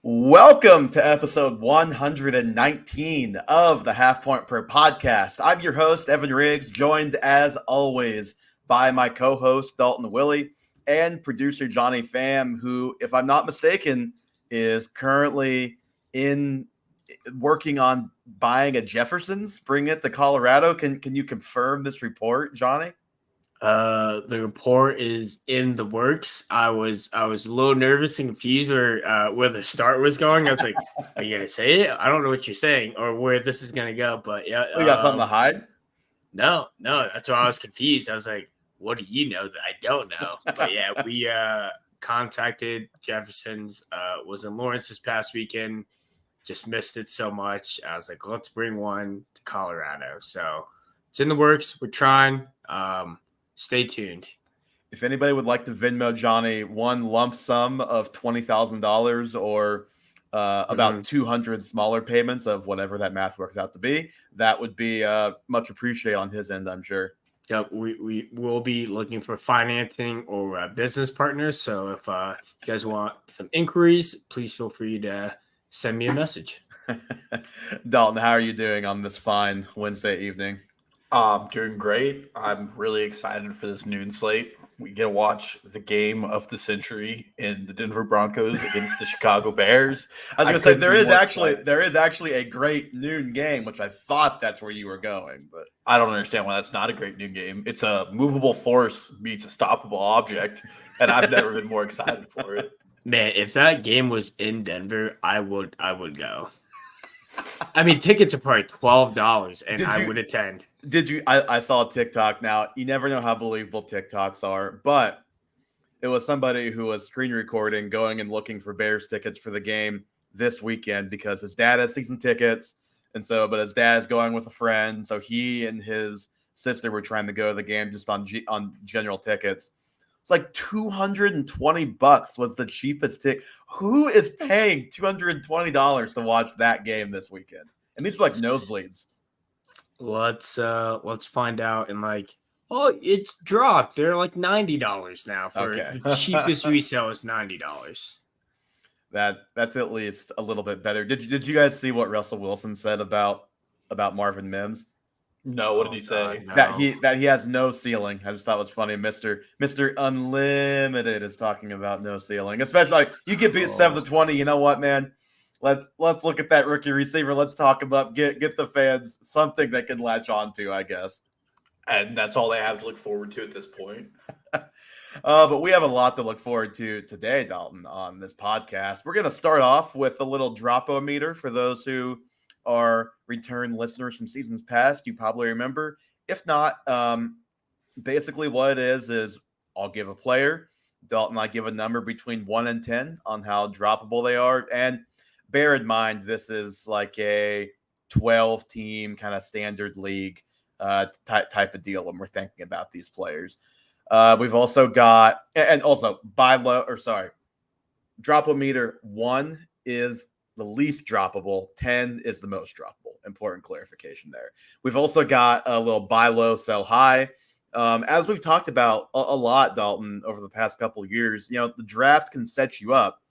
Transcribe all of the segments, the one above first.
Welcome to episode 119 of the Half Point Per podcast. I'm your host, Evan Riggs, joined as always by my co-host, Dalton Willie, and producer Johnny Pham, who, if I'm not mistaken, is currently working on buying a Jefferson's, bringing it to Colorado. Can you confirm this report, Johnny? The report is in the works. I was a little nervous and confused where the start was going. I was like, "Are you gonna say it? I don't know what you're saying or where this is gonna go." But yeah, We got something to hide? No, that's why I was confused. I was like, "What do you know that I don't know?" But yeah, we contacted Jefferson's. Was in Lawrence this past weekend. Just missed it so much. I was like, "Let's bring one to Colorado." So it's in the works. We're trying. Stay tuned. If anybody would like to Venmo Johnny one lump sum of $20,000 or about 200 smaller payments of whatever that math works out to be, that would be much appreciated on his end, I'm sure. Yep, we will be looking for financing or business partners. So if you guys want some inquiries, please feel free to send me a message. Dalton, how are you doing on this fine Wednesday evening? Doing great. I'm really excited for this noon slate. We get to watch the game of the century in the Denver Broncos against the Chicago Bears. I was going to say there is actually a great noon game, which I thought that's where you were going, but I don't understand why that's not a great noon game. It's a movable force meets a stoppable object, and I've never been more excited for it. Man, if that game was in Denver, I would go. I mean, tickets are probably $12, and I would attend. I saw a TikTok. Now, you never know how believable TikToks are, but it was somebody who was screen recording, going and looking for Bears tickets for the game this weekend because his dad has season tickets. But his dad is going with a friend. So he and his sister were trying to go to the game just on general tickets. It's like $220 was the cheapest ticket. Who is paying $220 to watch that game this weekend? And these were like nosebleeds. Let's find out. And it's dropped. They're like $90 now for the cheapest resale is $90. That's at least a little bit better. Did you guys see what Russell Wilson said about Marvin Mims? No, what did he say? No. That he has no ceiling. I just thought it was funny. Mr. Unlimited is talking about no ceiling. Especially like you get beat 7-20. You know what, man? Let's look at that rookie receiver. Let's talk about get the fans something they can latch on to, I guess. And that's all they have to look forward to at this point. But we have a lot to look forward to today, Dalton, on this podcast. We're going to start off with a little drop-o-meter for those who are return listeners from seasons past. You probably remember. If not, basically what it is I'll give a player. Dalton and I give a number between 1 and 10 on how droppable they are. And bear in mind, this is like a 12-team kind of standard league type of deal when we're thinking about these players. We've also got, and also drop-o-meter 1 is the least droppable, 10 is the most droppable. Important clarification there. We've also got a little buy low, sell high. As we've talked about a lot, Dalton, over the past couple of years, the draft can set you up,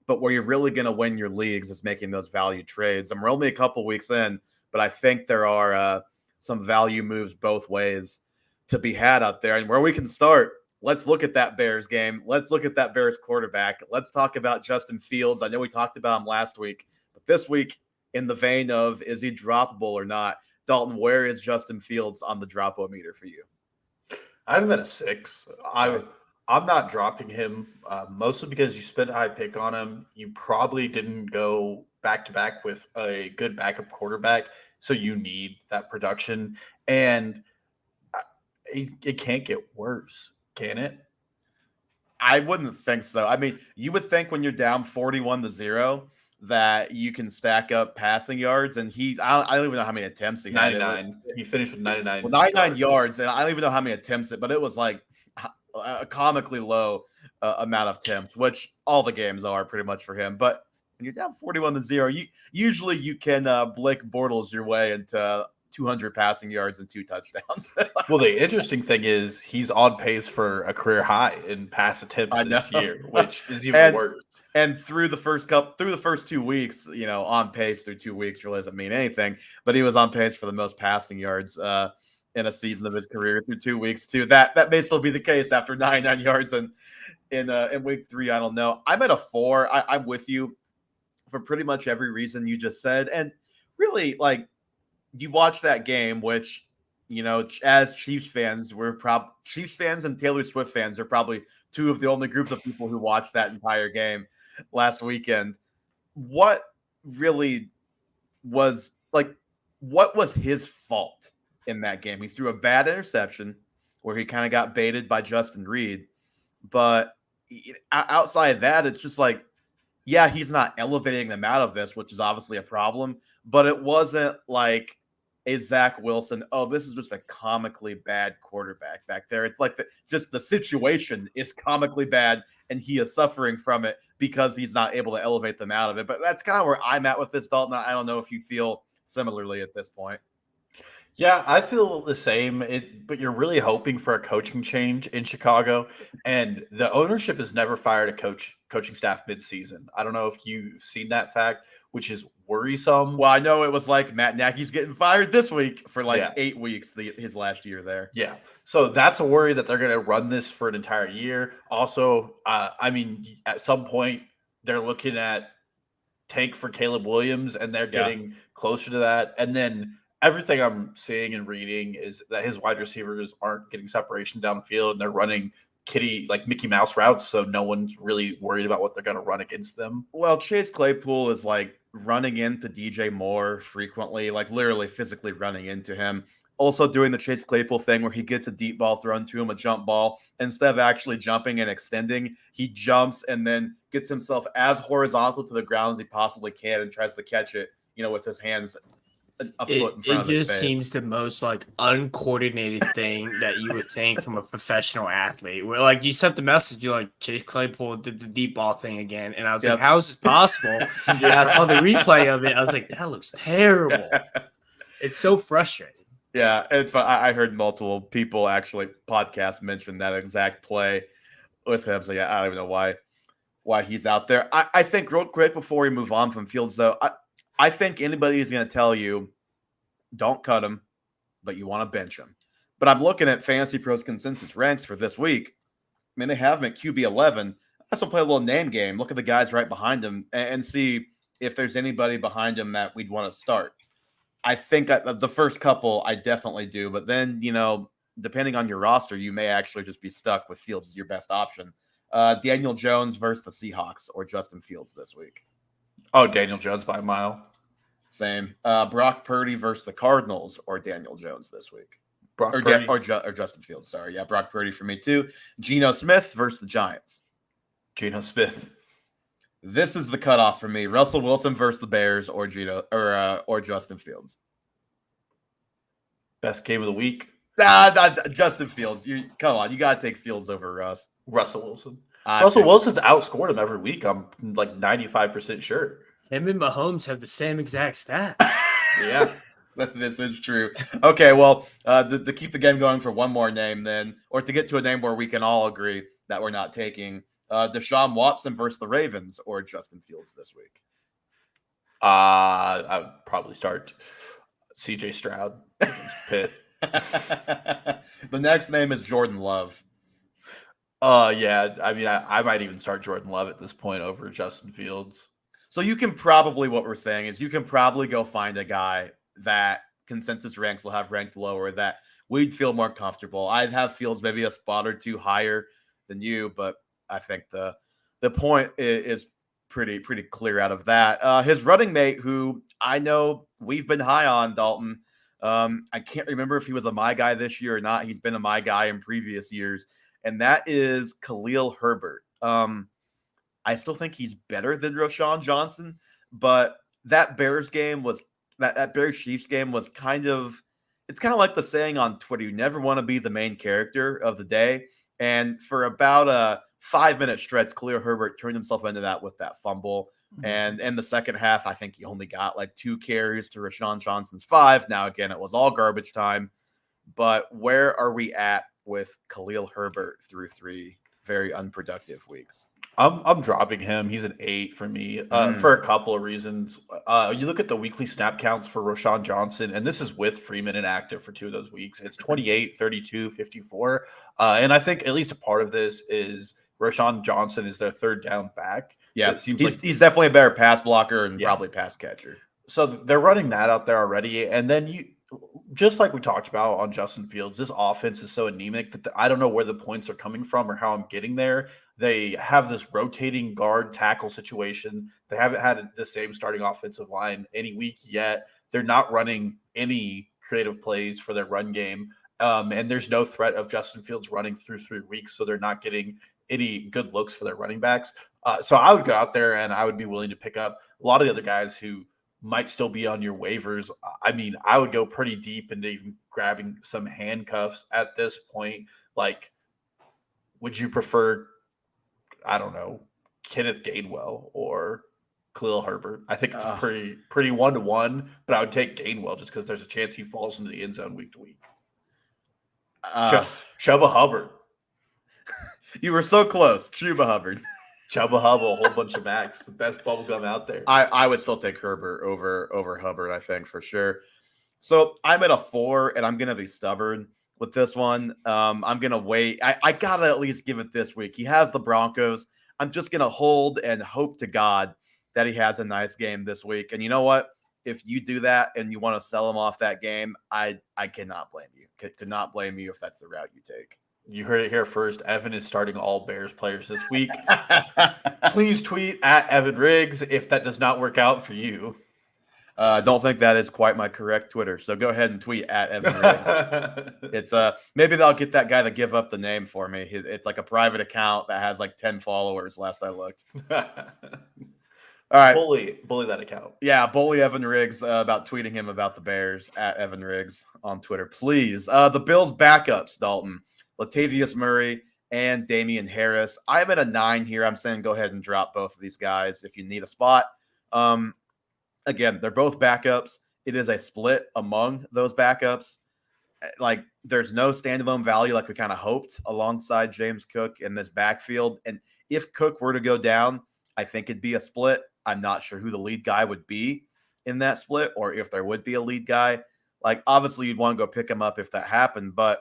but where you're really going to win your leagues is making those value trades. And we're only a couple weeks in, but I think there are some value moves both ways to be had out there. And where we can start, let's look at that Bears game. Let's look at that Bears quarterback. Let's talk about Justin Fields. I know we talked about him last week, but this week, in the vein of is he droppable or not, Dalton, where is Justin Fields on the drop-o-meter for you? I have him at a 6. I'm not dropping him, mostly because you spent a high pick on him. You probably didn't go back-to-back with a good backup quarterback, so you need that production. And it can't get worse, can it? I wouldn't think so. I mean, you would think when you're down 41-0 that you can stack up passing yards, and I don't even know how many attempts he had. 99. He finished with 99. Well, 99 yards, and I don't even know how many attempts but it was like a comically low amount of attempts, which all the games are pretty much for him. But when you're down 41-0, you can Blake Bortles your way into 200 passing yards and 2 touchdowns. Well, the interesting thing is he's on pace for a career high in pass attempts this year, which is even worse. And through the first 2 weeks, on pace through 2 weeks really doesn't mean anything. But he was on pace for the most passing yards in a season of his career through 2 weeks too. That may still be the case after 99 yards in week 3. I don't know. I'm at a 4. I'm with you for pretty much every reason you just said, and really, like, you watch that game, which, as Chiefs fans, Chiefs fans and Taylor Swift fans are probably two of the only groups of people who watched that entire game last weekend. What really was what was his fault in that game? He threw a bad interception where he kind of got baited by Justin Reed. But outside of that, it's just like, yeah, he's not elevating them out of this, which is obviously a problem. But it wasn't like a Zach Wilson, oh, this is just a comically bad quarterback back there. It's like the situation is comically bad, and he is suffering from it because he's not able to elevate them out of it. But that's kind of where I'm at with this, Dalton. I don't know if you feel similarly at this point. Yeah, I feel the same, but you're really hoping for a coaching change in Chicago, and the ownership has never fired a coaching staff midseason. I don't know if you've seen that fact, which is worrisome. Well, I know it was like Matt Nagy's getting fired this week for 8 weeks, his last year there. Yeah, so that's a worry that they're going to run this for an entire year. Also, at some point, they're looking at tank for Caleb Williams, and they're getting closer to that, and then everything I'm seeing and reading is that his wide receivers aren't getting separation down the field, and they're running Mickey Mouse routes, so no one's really worried about what they're going to run against them. Well, Chase Claypool is running into DJ Moore frequently, literally physically running into him. Also doing the Chase Claypool thing where he gets a deep ball thrown to him, a jump ball. Instead of actually jumping and extending, he jumps and then gets himself as horizontal to the ground as he possibly can and tries to catch it, with his hands a foot in front of his face. It just seems the most uncoordinated thing that you would think from a professional athlete. Where you sent the message, you're Chase Claypool did the deep ball thing again, and I was like, how is this possible? I saw the replay of it. I was like, that looks terrible. It's so frustrating. Yeah, it's fun. I heard multiple people actually podcasts mention that exact play with him. So I don't even know why he's out there. I think real quick before we move on from Fields, though, I think anybody is going to tell you, don't cut him, but you want to bench him. But I'm looking at Fantasy Pros consensus ranks for this week. I mean, they have him at QB 11. Let's play a little name game. Look at the guys right behind him and see if there's anybody behind him that we'd want to start. I think the first couple I definitely do. But then, depending on your roster, you may actually just be stuck with Fields as your best option. Daniel Jones versus the Seahawks or Justin Fields this week. Oh, Daniel Jones by a mile. Same. Brock Purdy versus the Cardinals or Daniel Jones this week. Or Justin Fields. Sorry. Yeah, Brock Purdy for me too. Geno Smith versus the Giants. Geno Smith. This is the cutoff for me. Russell Wilson versus the Bears or Justin Fields. Best game of the week. Justin Fields. Come on. You got to take Fields over Russ. Russell Wilson. Russell Wilson's outscored him every week. I'm 95% sure. Him and Mahomes have the same exact stats. Yeah, this is true. Okay, well, to keep the game going for one more name then, or to get to a name where we can all agree that we're not taking, Deshaun Watson versus the Ravens or Justin Fields this week. I would probably start CJ Stroud against Pitt. The next name is Jordan Love. Yeah. I mean, I might even start Jordan Love at this point over Justin Fields. So you can probably, what we're saying is you can probably go find a guy that consensus ranks will have ranked lower that we'd feel more comfortable. I'd have Fields maybe a spot or two higher than you, but I think the point is pretty clear out of that. His running mate, who I know we've been high on, Dalton. I can't remember if he was a my guy this year or not. He's been a my guy in previous years. And that is Khalil Herbert. I still think he's better than Roschon Johnson, but that Bears game was that Bears Chiefs game was it's kind of like the saying on Twitter, you never want to be the main character of the day. And for about a 5-minute stretch, Khalil Herbert turned himself into that with that fumble. Mm-hmm. And in the second half, I think he only got 2 carries to Roschon Johnson's 5. Now, again, it was all garbage time. But where are we at with Khalil Herbert through 3 very unproductive weeks? I'm dropping him. He's an 8 for me for a couple of reasons. You look at the weekly snap counts for Rashawn Johnson, and this is with Freeman inactive for 2 of those weeks. It's 28, 32, 54. And I think at least a part of this is Rashawn Johnson is their third down back. Yeah, it seems he's definitely a better pass blocker and probably pass catcher. So they're running that out there already. And then you, just like we talked about on Justin Fields, this offense is so anemic that I don't know where the points are coming from or how I'm getting there. They have this rotating guard tackle situation. They haven't had the same starting offensive line any week yet. They're not running any creative plays for their run game. And there's no threat of Justin Fields running through 3 weeks. So they're not getting any good looks for their running backs. So I would go out there and I would be willing to pick up a lot of the other guys who might still be on your waivers. I mean, I would go pretty deep into even grabbing some handcuffs at this point. Like, would you prefer, I don't know, Kenneth Gainwell or Khalil Herbert? I think it's pretty 1-to-1, but I would take Gainwell just because there's a chance he falls into the end zone week to week. Chuba Hubbard. You were so close. Chuba Hubbard. Chuba Hubbard, a whole bunch of backs. The best bubblegum out there. I would still take Herbert over Hubbard, I think, for sure. So I'm at a 4, and I'm going to be stubborn with this one. I'm going to wait. I got to at least give it this week. He has the Broncos. I'm just going to hold and hope to God that he has a nice game this week. And you know what? If you do that and you want to sell him off that game, I cannot blame you. Could not blame you if that's the route you take. You heard it here first. Evan is starting all Bears players this week. Please tweet at Evan Riggs if that does not work out for you. Don't think that is quite my correct Twitter. So go ahead and tweet at Evan Riggs. It's maybe they'll get that guy to give up the name for me. It's like a private account that has like 10 followers last I looked. All right. Bully that account. Yeah, bully Evan Riggs about tweeting him about the Bears at Evan Riggs on Twitter. Please. The Bills backups, Dalton. Latavius Murray and Damian Harris. I'm at a 9 here. I'm saying go ahead and drop both of these guys if you need a spot. Again, they're both backups. It is a split among those backups. Like, there's no standalone value like we kind of hoped alongside James Cook in this backfield. And if Cook were to go down, I think it'd be a split. I'm not sure who the lead guy would be in that split or if there would be a lead guy. Like, obviously, you'd want to go pick him up if that happened, but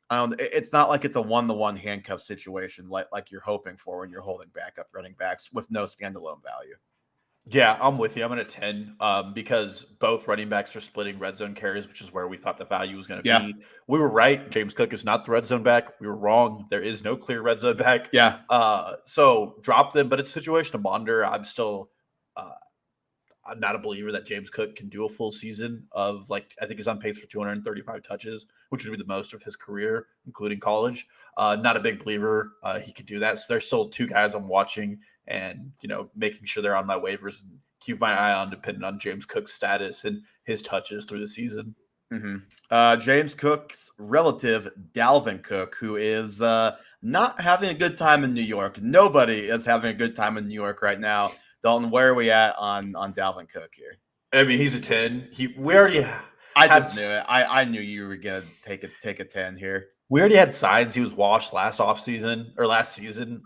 it's not like it's a 1-to-1 handcuff situation like you're hoping for when you're holding backup running backs with no standalone value. Yeah, I'm with you. I'm at a 10 because both running backs are splitting red zone carries, which is where we thought the value was going to be. We were right. James Cook is not the red zone back. We were wrong. There is no clear red zone back. Yeah. So drop them, but it's a situation to monitor. I'm still I'm not a believer that James Cook can do a full season of, like, I think he's on pace for 235 touches, which would be the most of his career, including college. Not a big believer he could do that. So there's still 2 guys I'm watching and, making sure they're on my waivers and keep my eye on depending on James Cook's status and his touches through the season. Mm-hmm. James Cook's relative, Dalvin Cook, who is not having a good time in New York. Nobody is having a good time in New York right now. Dalton, where are we at on Dalvin Cook here? I mean, he's a 10. I just knew it. I knew you were gonna take a 10 here. We already had signs he was washed last season.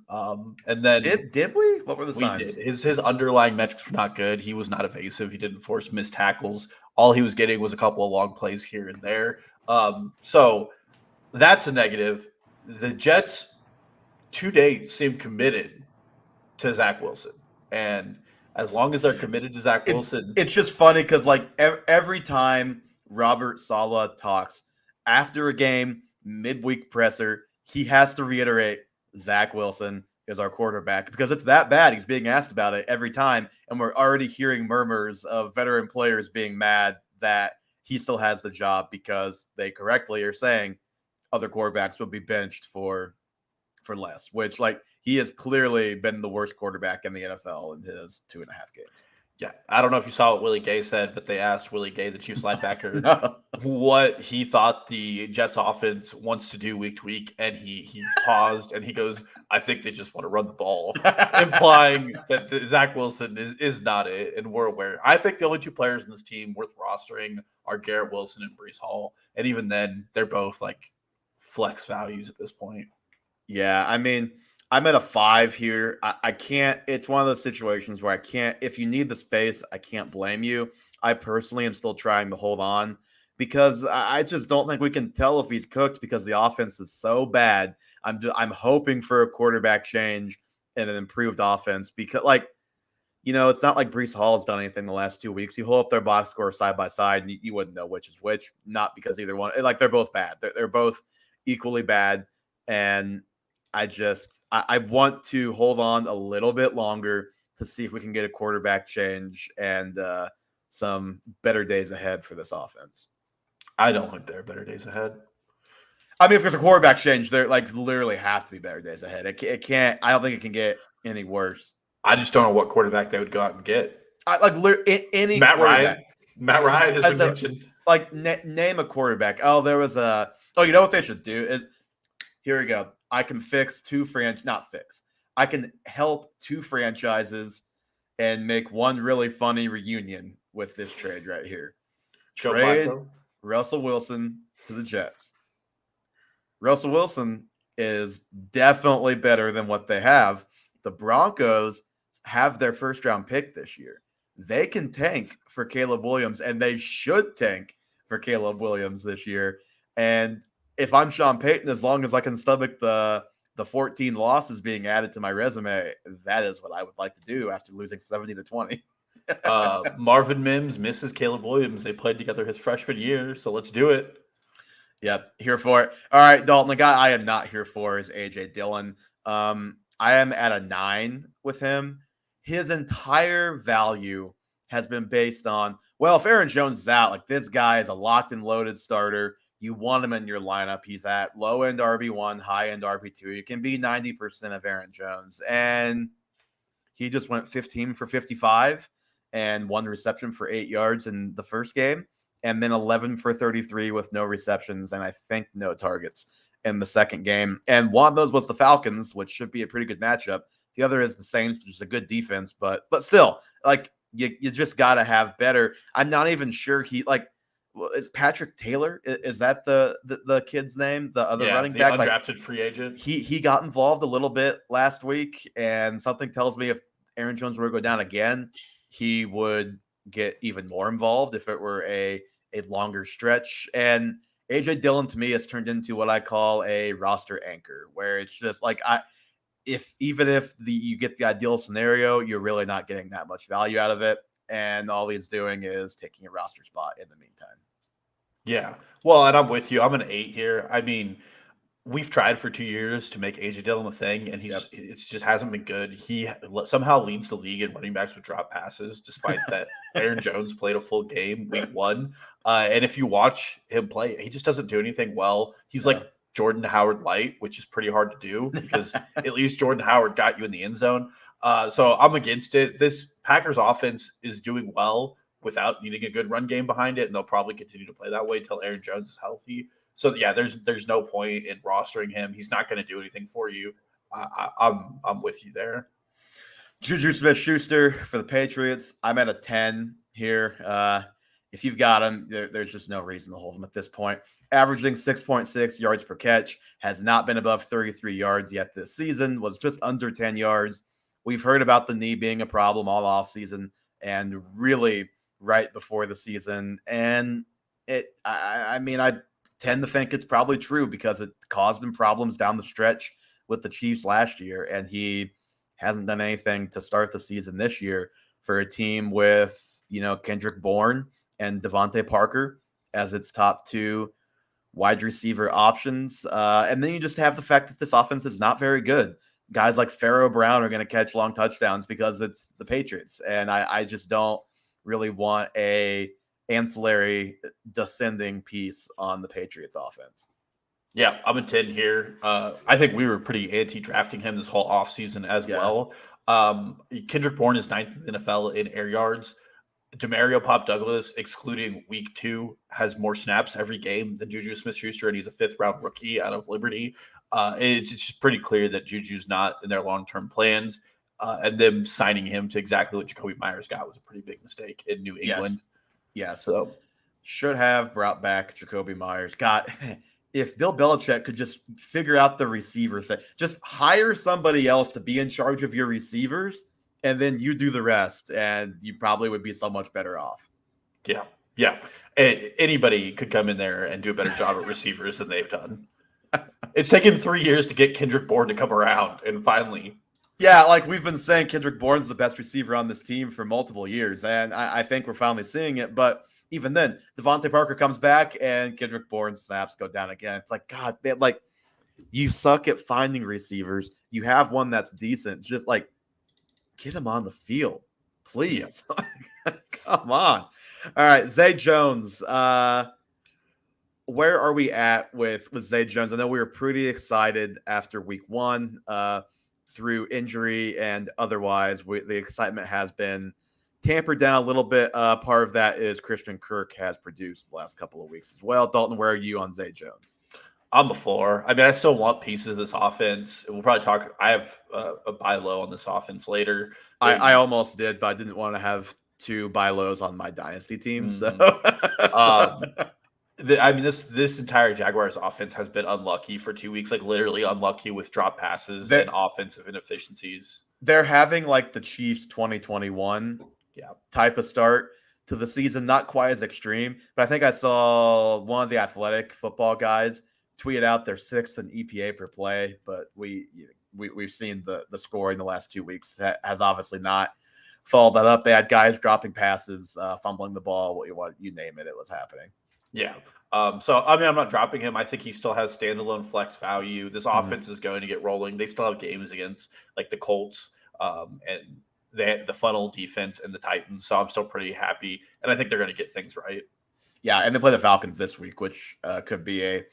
And then did we? What were the signs? His underlying metrics were not good. He was not evasive. He didn't force missed tackles. All he was getting was a couple of long plays here and there. So that's a negative. The Jets today seem committed to Zach Wilson. And as long as they're committed to Zach Wilson. It's just funny because, like, every time Robert Saleh talks after a game, midweek presser, he has to reiterate Zach Wilson is our quarterback because it's that bad. He's being asked about it every time. And we're already hearing murmurs of veteran players being mad that he still has the job because they correctly are saying other quarterbacks would be benched for less, which, like, he has clearly been the worst quarterback in the NFL in his 2.5 games. Yeah, I don't know if you saw what Willie Gay said, but they asked Willie Gay, the Chiefs linebacker, No. what he thought the Jets offense wants to do week to week, and he paused and he goes, "I think they just want to run the ball," implying that Zach Wilson is not it, and we're aware. I think the only two players in this team worth rostering are Garrett Wilson and Breece Hall, and even then, they're both like flex values at this point. Yeah, I mean, I'm at a 5 here. I can't. It's one of those situations where I can't. If you need the space, I can't blame you. I personally am still trying to hold on because I just don't think we can tell if he's cooked because the offense is so bad. I'm hoping for a quarterback change and an improved offense because, like, it's not like Breece Hall has done anything the last 2 weeks. You hold up their box score side by side, and you wouldn't know which is which. Not because either one, like, they're both bad. They're both equally bad, and I want to hold on a little bit longer to see if we can get a quarterback change and some better days ahead for this offense. I don't think there are better days ahead. I mean, if there's a quarterback change, there like literally have to be better days ahead. It can't. I don't think it can get any worse. I just don't know what quarterback they would go out and get. Any Matt quarterback. Ryan. Matt Ryan has been mentioned. Like name a quarterback. Oh, there was a. Oh, you know what they should do is. Here we go. I can fix I can help two franchises and make one really funny reunion with this trade right here. Joe Trade Flacco. Russell Wilson to the Jets. Russell Wilson is definitely better than what they have. The Broncos have their first round pick this year. They can tank for Caleb Williams, and they should tank for Caleb Williams this year. And if I'm Sean Payton, as long as I can stomach the 14 losses being added to my resume, that is what I would like to do after losing 70-20. Marvin Mims misses Caleb Williams. They played together his freshman year, so let's do it. Yep, here for it. All right, Dalton, the guy I am not here for is A.J. Dillon. I am at a 9 with him. His entire value has been based on, well, if Aaron Jones is out, like this guy is a locked and loaded starter. You want him in your lineup. He's at low-end RB1, high-end RB2. You can be 90% of Aaron Jones. And he just went 15 for 55 and 1 reception for 8 yards in the first game, and then 11 for 33 with no receptions and I think no targets in the second game. And one of those was the Falcons, which should be a pretty good matchup. The other is the Saints, which is a good defense, but still, like, you just got to have better. I'm not even sure is Patrick Taylor? Is that the kid's name? The other running back, undrafted free agent. He got involved a little bit last week, and something tells me if Aaron Jones were to go down again, he would get even more involved if it were a longer stretch. And AJ Dillon to me has turned into what I call a roster anchor, where it's just like even if you get the ideal scenario, you're really not getting that much value out of it. And all he's doing is taking a roster spot in the meantime. Yeah. Well, and I'm with you. I'm an 8 here. I mean, we've tried for 2 years to make AJ Dillon a thing, and it just hasn't been good. He somehow leads the league in running backs with drop passes, despite that Aaron Jones played a full game week 1. And if you watch him play, he just doesn't do anything well. He's like Jordan Howard light, which is pretty hard to do because at least Jordan Howard got you in the end zone. So I'm against it. This Packers offense is doing well without needing a good run game behind it, and they'll probably continue to play that way until Aaron Jones is healthy. So yeah, there's no point in rostering him. He's not going to do anything for you. I'm with you there. Juju Smith-Schuster for the Patriots. I'm at a 10 here. If you've got him, there's just no reason to hold him at this point. Averaging 6.6 yards per catch, has not been above 33 yards yet this season, was just under 10 yards. We've heard about the knee being a problem all offseason and really right before the season. And I tend to think it's probably true because it caused him problems down the stretch with the Chiefs last year. And he hasn't done anything to start the season this year for a team with, Kendrick Bourne and Devontae Parker as its top 2 wide receiver options. And then you just have the fact that this offense is not very good. Guys like Pharaoh Brown are going to catch long touchdowns because it's the Patriots. And I just don't really want a ancillary descending piece on the Patriots offense. Yeah, I'm a 10 here. I think we were pretty anti-drafting him this whole offseason as well. Kendrick Bourne is ninth in the NFL in air yards. Demario Pop Douglas, excluding week 2, has more snaps every game than Juju Smith-Schuster, and he's a 5th-round rookie out of Liberty. It's just pretty clear that Juju's not in their long-term plans, and them signing him to exactly what Jacoby Myers got was a pretty big mistake in New England. Yes. So should have brought back Jacoby Myers. God, if Bill Belichick could just figure out the receiver thing, just hire somebody else to be in charge of your receivers, and then you do the rest, and you probably would be so much better off. Yeah. Anybody could come in there and do a better job at receivers than they've done. It's taken 3 years to get Kendrick Bourne to come around, and finally. Yeah, like we've been saying, Kendrick Bourne's the best receiver on this team for multiple years, and I think we're finally seeing it. But even then, Devontae Parker comes back, and Kendrick Bourne's snaps go down again. It's like, God, like you suck at finding receivers. You have one that's decent. Just like get him on the field, please. Come on. All right, Zay Jones. Where are we at with Zay Jones? I know we were pretty excited after week 1 through injury and otherwise. The excitement has been tampered down a little bit. Part of that is Christian Kirk has produced the last couple of weeks as well. Dalton, where are you on Zay Jones? I'm a 4. I mean, I still want pieces of this offense. We'll probably talk. I have a buy low on this offense later. I almost did, but I didn't want to have 2 buy lows on my dynasty team. So, I mean, this entire Jaguars offense has been unlucky for 2 weeks, like literally unlucky with drop passes and offensive inefficiencies. They're having like the Chiefs 2021 type of start to the season, not quite as extreme, but I think I saw one of the Athletic football guys tweet out they're 6th in EPA per play, but we've seen the scoring the last 2 weeks has obviously not followed that up. They had guys dropping passes, fumbling the ball, what you want, you name it, it was happening. Yeah. So, I mean, I'm not dropping him. I think he still has standalone flex value. This offense is going to get rolling. They still have games against like the Colts and the funnel defense and the Titans. So I'm still pretty happy. And I think they're going to get things right. Yeah. And they play the Falcons this week, which could be a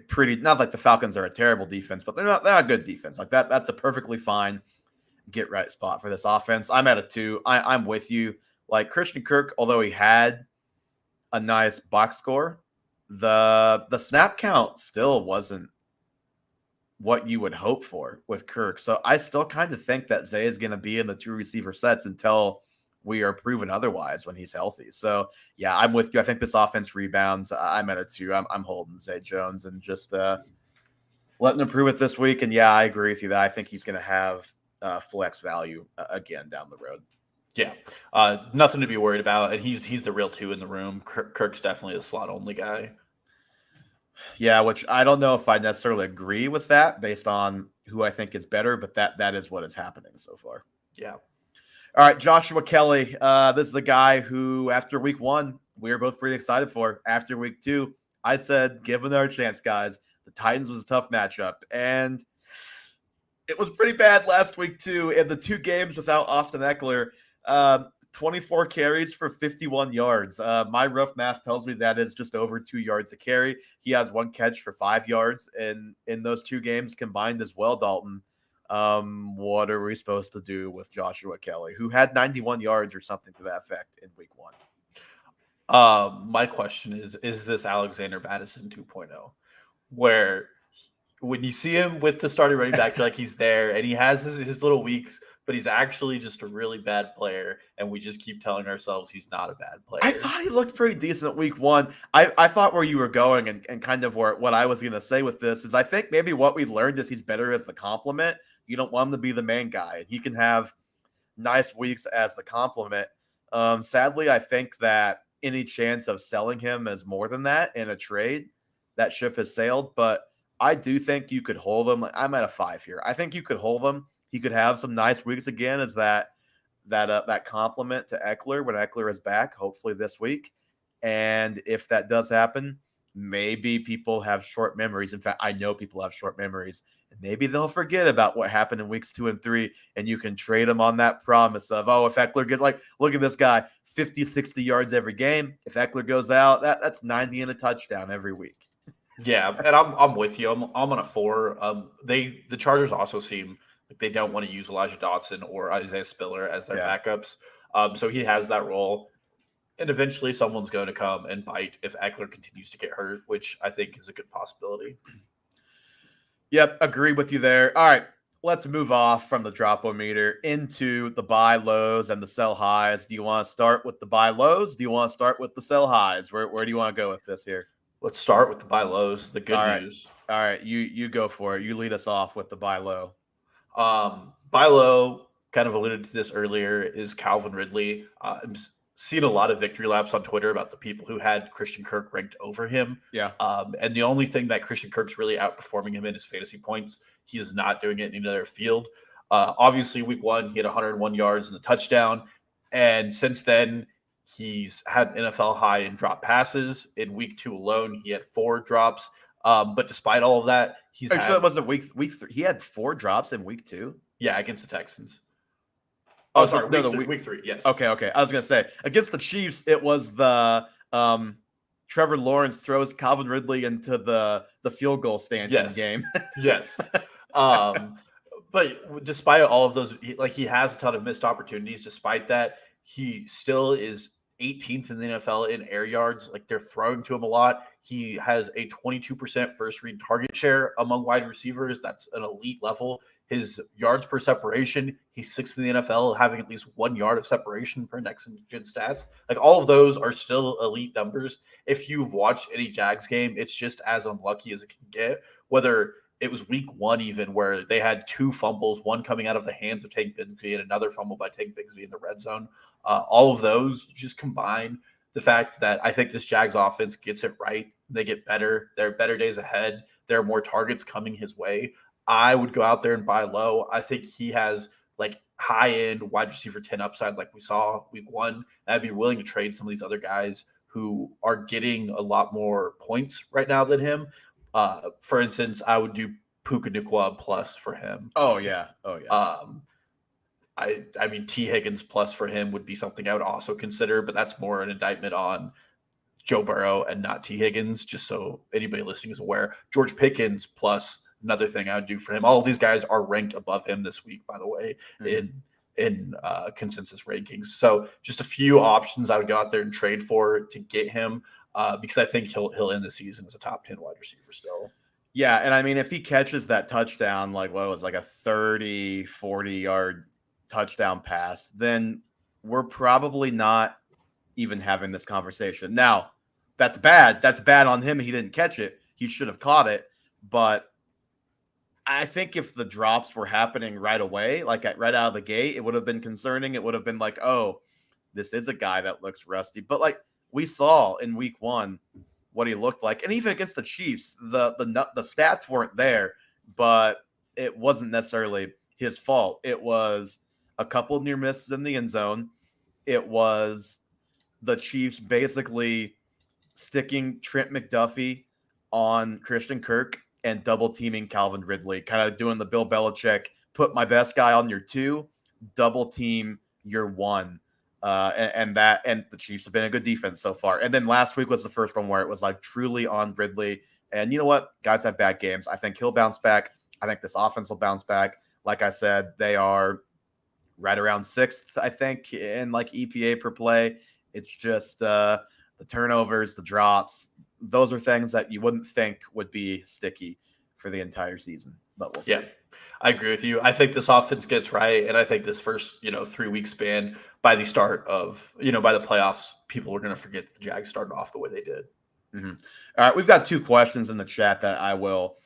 pretty, not like the Falcons are a terrible defense, but they're not a good defense. Like that's a perfectly fine get right spot for this offense. I'm at a 2. I'm with you. Like Christian Kirk, although he had a nice box score, the snap count still wasn't what you would hope for with Kirk. So I still kind of think that Zay is going to be in the 2 receiver sets until we are proven otherwise when he's healthy. So yeah, I'm with you. I think this offense rebounds. I'm at a 2. I'm holding Zay Jones and just letting him prove it this week. And yeah, I agree with you that I think he's going to have flex value again down the road. Yeah, nothing to be worried about, and he's the real 2 in the room. Kirk's definitely a slot only guy. Yeah, which I don't know if I necessarily agree with that based on who I think is better, but that is what is happening so far. Yeah. All right, Joshua Kelly. This is a guy who, after week 1, we were both pretty excited for. After week 2, I said, give him another chance, guys. The Titans was a tough matchup, and it was pretty bad last week too. In the 2 games without Austin Eckler, 24 carries for 51 yards. My rough math tells me that is just over 2 yards a carry. He has 1 catch for 5 yards in those 2 games combined as well, Dalton. What are we supposed to do with Joshua Kelly, who had 91 yards or something to that effect in week 1? My question is this Alexander Madison 2.0, where when you see him with the starting running back, you're like, he's there and he has his little weeks, but he's actually just a really bad player. And we just keep telling ourselves he's not a bad player. I thought he looked pretty decent week 1. I thought where you were going and kind of what I was going to say with this is I think maybe what we learned is he's better as the complement. You don't want him to be the main guy. He can have nice weeks as the complement. Sadly, I think that any chance of selling him as more than that in a trade, that ship has sailed. But I do think you could hold him. I'm at a 5 here. I think you could hold him. He could have some nice weeks again as that compliment to Eckler when Eckler is back, hopefully this week. And if that does happen, maybe people have short memories. In fact, I know people have short memories. And maybe they'll forget about what happened in weeks 2 and 3, and you can trade them on that promise of, if Eckler gets look at this guy, 50, 60 yards every game. If Eckler goes out, that's 90 and a touchdown every week. Yeah, and I'm with you. I'm on a 4. The Chargers also seem Like they don't want to use Elijah Dotson or Isaiah Spiller as their Yeah. backups. So he has that role. And eventually someone's going to come and bite if Eckler continues to get hurt, which I think is a good possibility. Yep, agree with you there. All right, let's move off from the drop-o-meter into the buy lows and the sell highs. Do you want to start with the buy lows? Do you want to start with the sell highs? Where do you want to go with this here? Let's start with the buy lows, the good news. All right, you go for it. You lead us off with the buy low. Buy low, kind of alluded to this earlier, is Calvin Ridley. I'm seeing a lot of victory laps on Twitter about the people who had Christian Kirk ranked over him. Yeah. And the only thing that Christian Kirk's really outperforming him in is fantasy points. He is not doing it in another field. Obviously, week 1, he had 101 yards and a touchdown. And since then, he's had NFL high in drop passes. In week 2 alone, he had 4 drops. But despite all of that, he's Actually, that wasn't week 3. He had 4 drops in week 2. Yeah, against the Texans. Oh, sorry, no, week 3, yes. Okay. I was gonna say against the Chiefs, it was the Trevor Lawrence throws Calvin Ridley into the field goal stanchion game. Yes. But despite all of those, he has a ton of missed opportunities. Despite that, he still is 18th in the NFL in air yards. Like they're throwing to him a lot. He has a 22% first read target share among wide receivers. That's an elite level. His yards per separation, he's 6th in the NFL, having at least 1 yard of separation per next gen stats. Like all of those are still elite numbers. If you've watched any Jags game, it's just as unlucky as it can get. Whether it was week 1 even where they had 2 fumbles, one coming out of the hands of Tank Bigsby and another fumble by Tank Bigsby in the red zone. All of those just combine the fact that I think this Jags offense gets it right. They get better. There are better days ahead. There are more targets coming his way. I would go out there and buy low. I think he has like high-end wide receiver 10 upside like we saw week 1. And I'd be willing to trade some of these other guys who are getting a lot more points right now than him. For instance, I would do Puka Nacua plus for him. Oh yeah. I mean, T. Higgins plus for him would be something I would also consider, but that's more an indictment on Joe Burrow and not T. Higgins, just so anybody listening is aware. George Pickens plus another thing I would do for him. All of these guys are ranked above him this week, by the way, in consensus rankings. So just a few options I would go out there and trade for to get him because I think he'll end the season as a top 10 wide receiver still. Yeah, and I mean, if he catches that touchdown, like what it was like a 30, 40-yard touchdown pass, then we're probably not even having this conversation. Now, that's bad. That's bad on him. He didn't catch it. He should have caught it. But I think if the drops were happening right away, like right out of the gate, it would have been concerning. It would have been like, oh, this is a guy that looks rusty. But like we saw in week 1 what he looked like. And even against the Chiefs, the stats weren't there, but it wasn't necessarily his fault. It was a couple near misses in the end zone. It was the Chiefs basically sticking Trent McDuffie on Christian Kirk and double teaming Calvin Ridley, kind of doing the Bill Belichick, put my best guy on your 2, double team your 1. And the Chiefs have been a good defense so far. And then last week was the first one where it was like truly on Ridley. And you know what? Guys have bad games. I think he'll bounce back. I think this offense will bounce back. Like I said, they are right around 6th, I think, in like EPA per play. It's just the turnovers, the drops. Those are things that you wouldn't think would be sticky for the entire season. But we'll see. Yeah, I agree with you. I think this offense gets right. And I think this first, 3-week span by the start of, by the playoffs, people are going to forget that the Jags started off the way they did. Mm-hmm. All right. We've got 2 questions in the chat that I will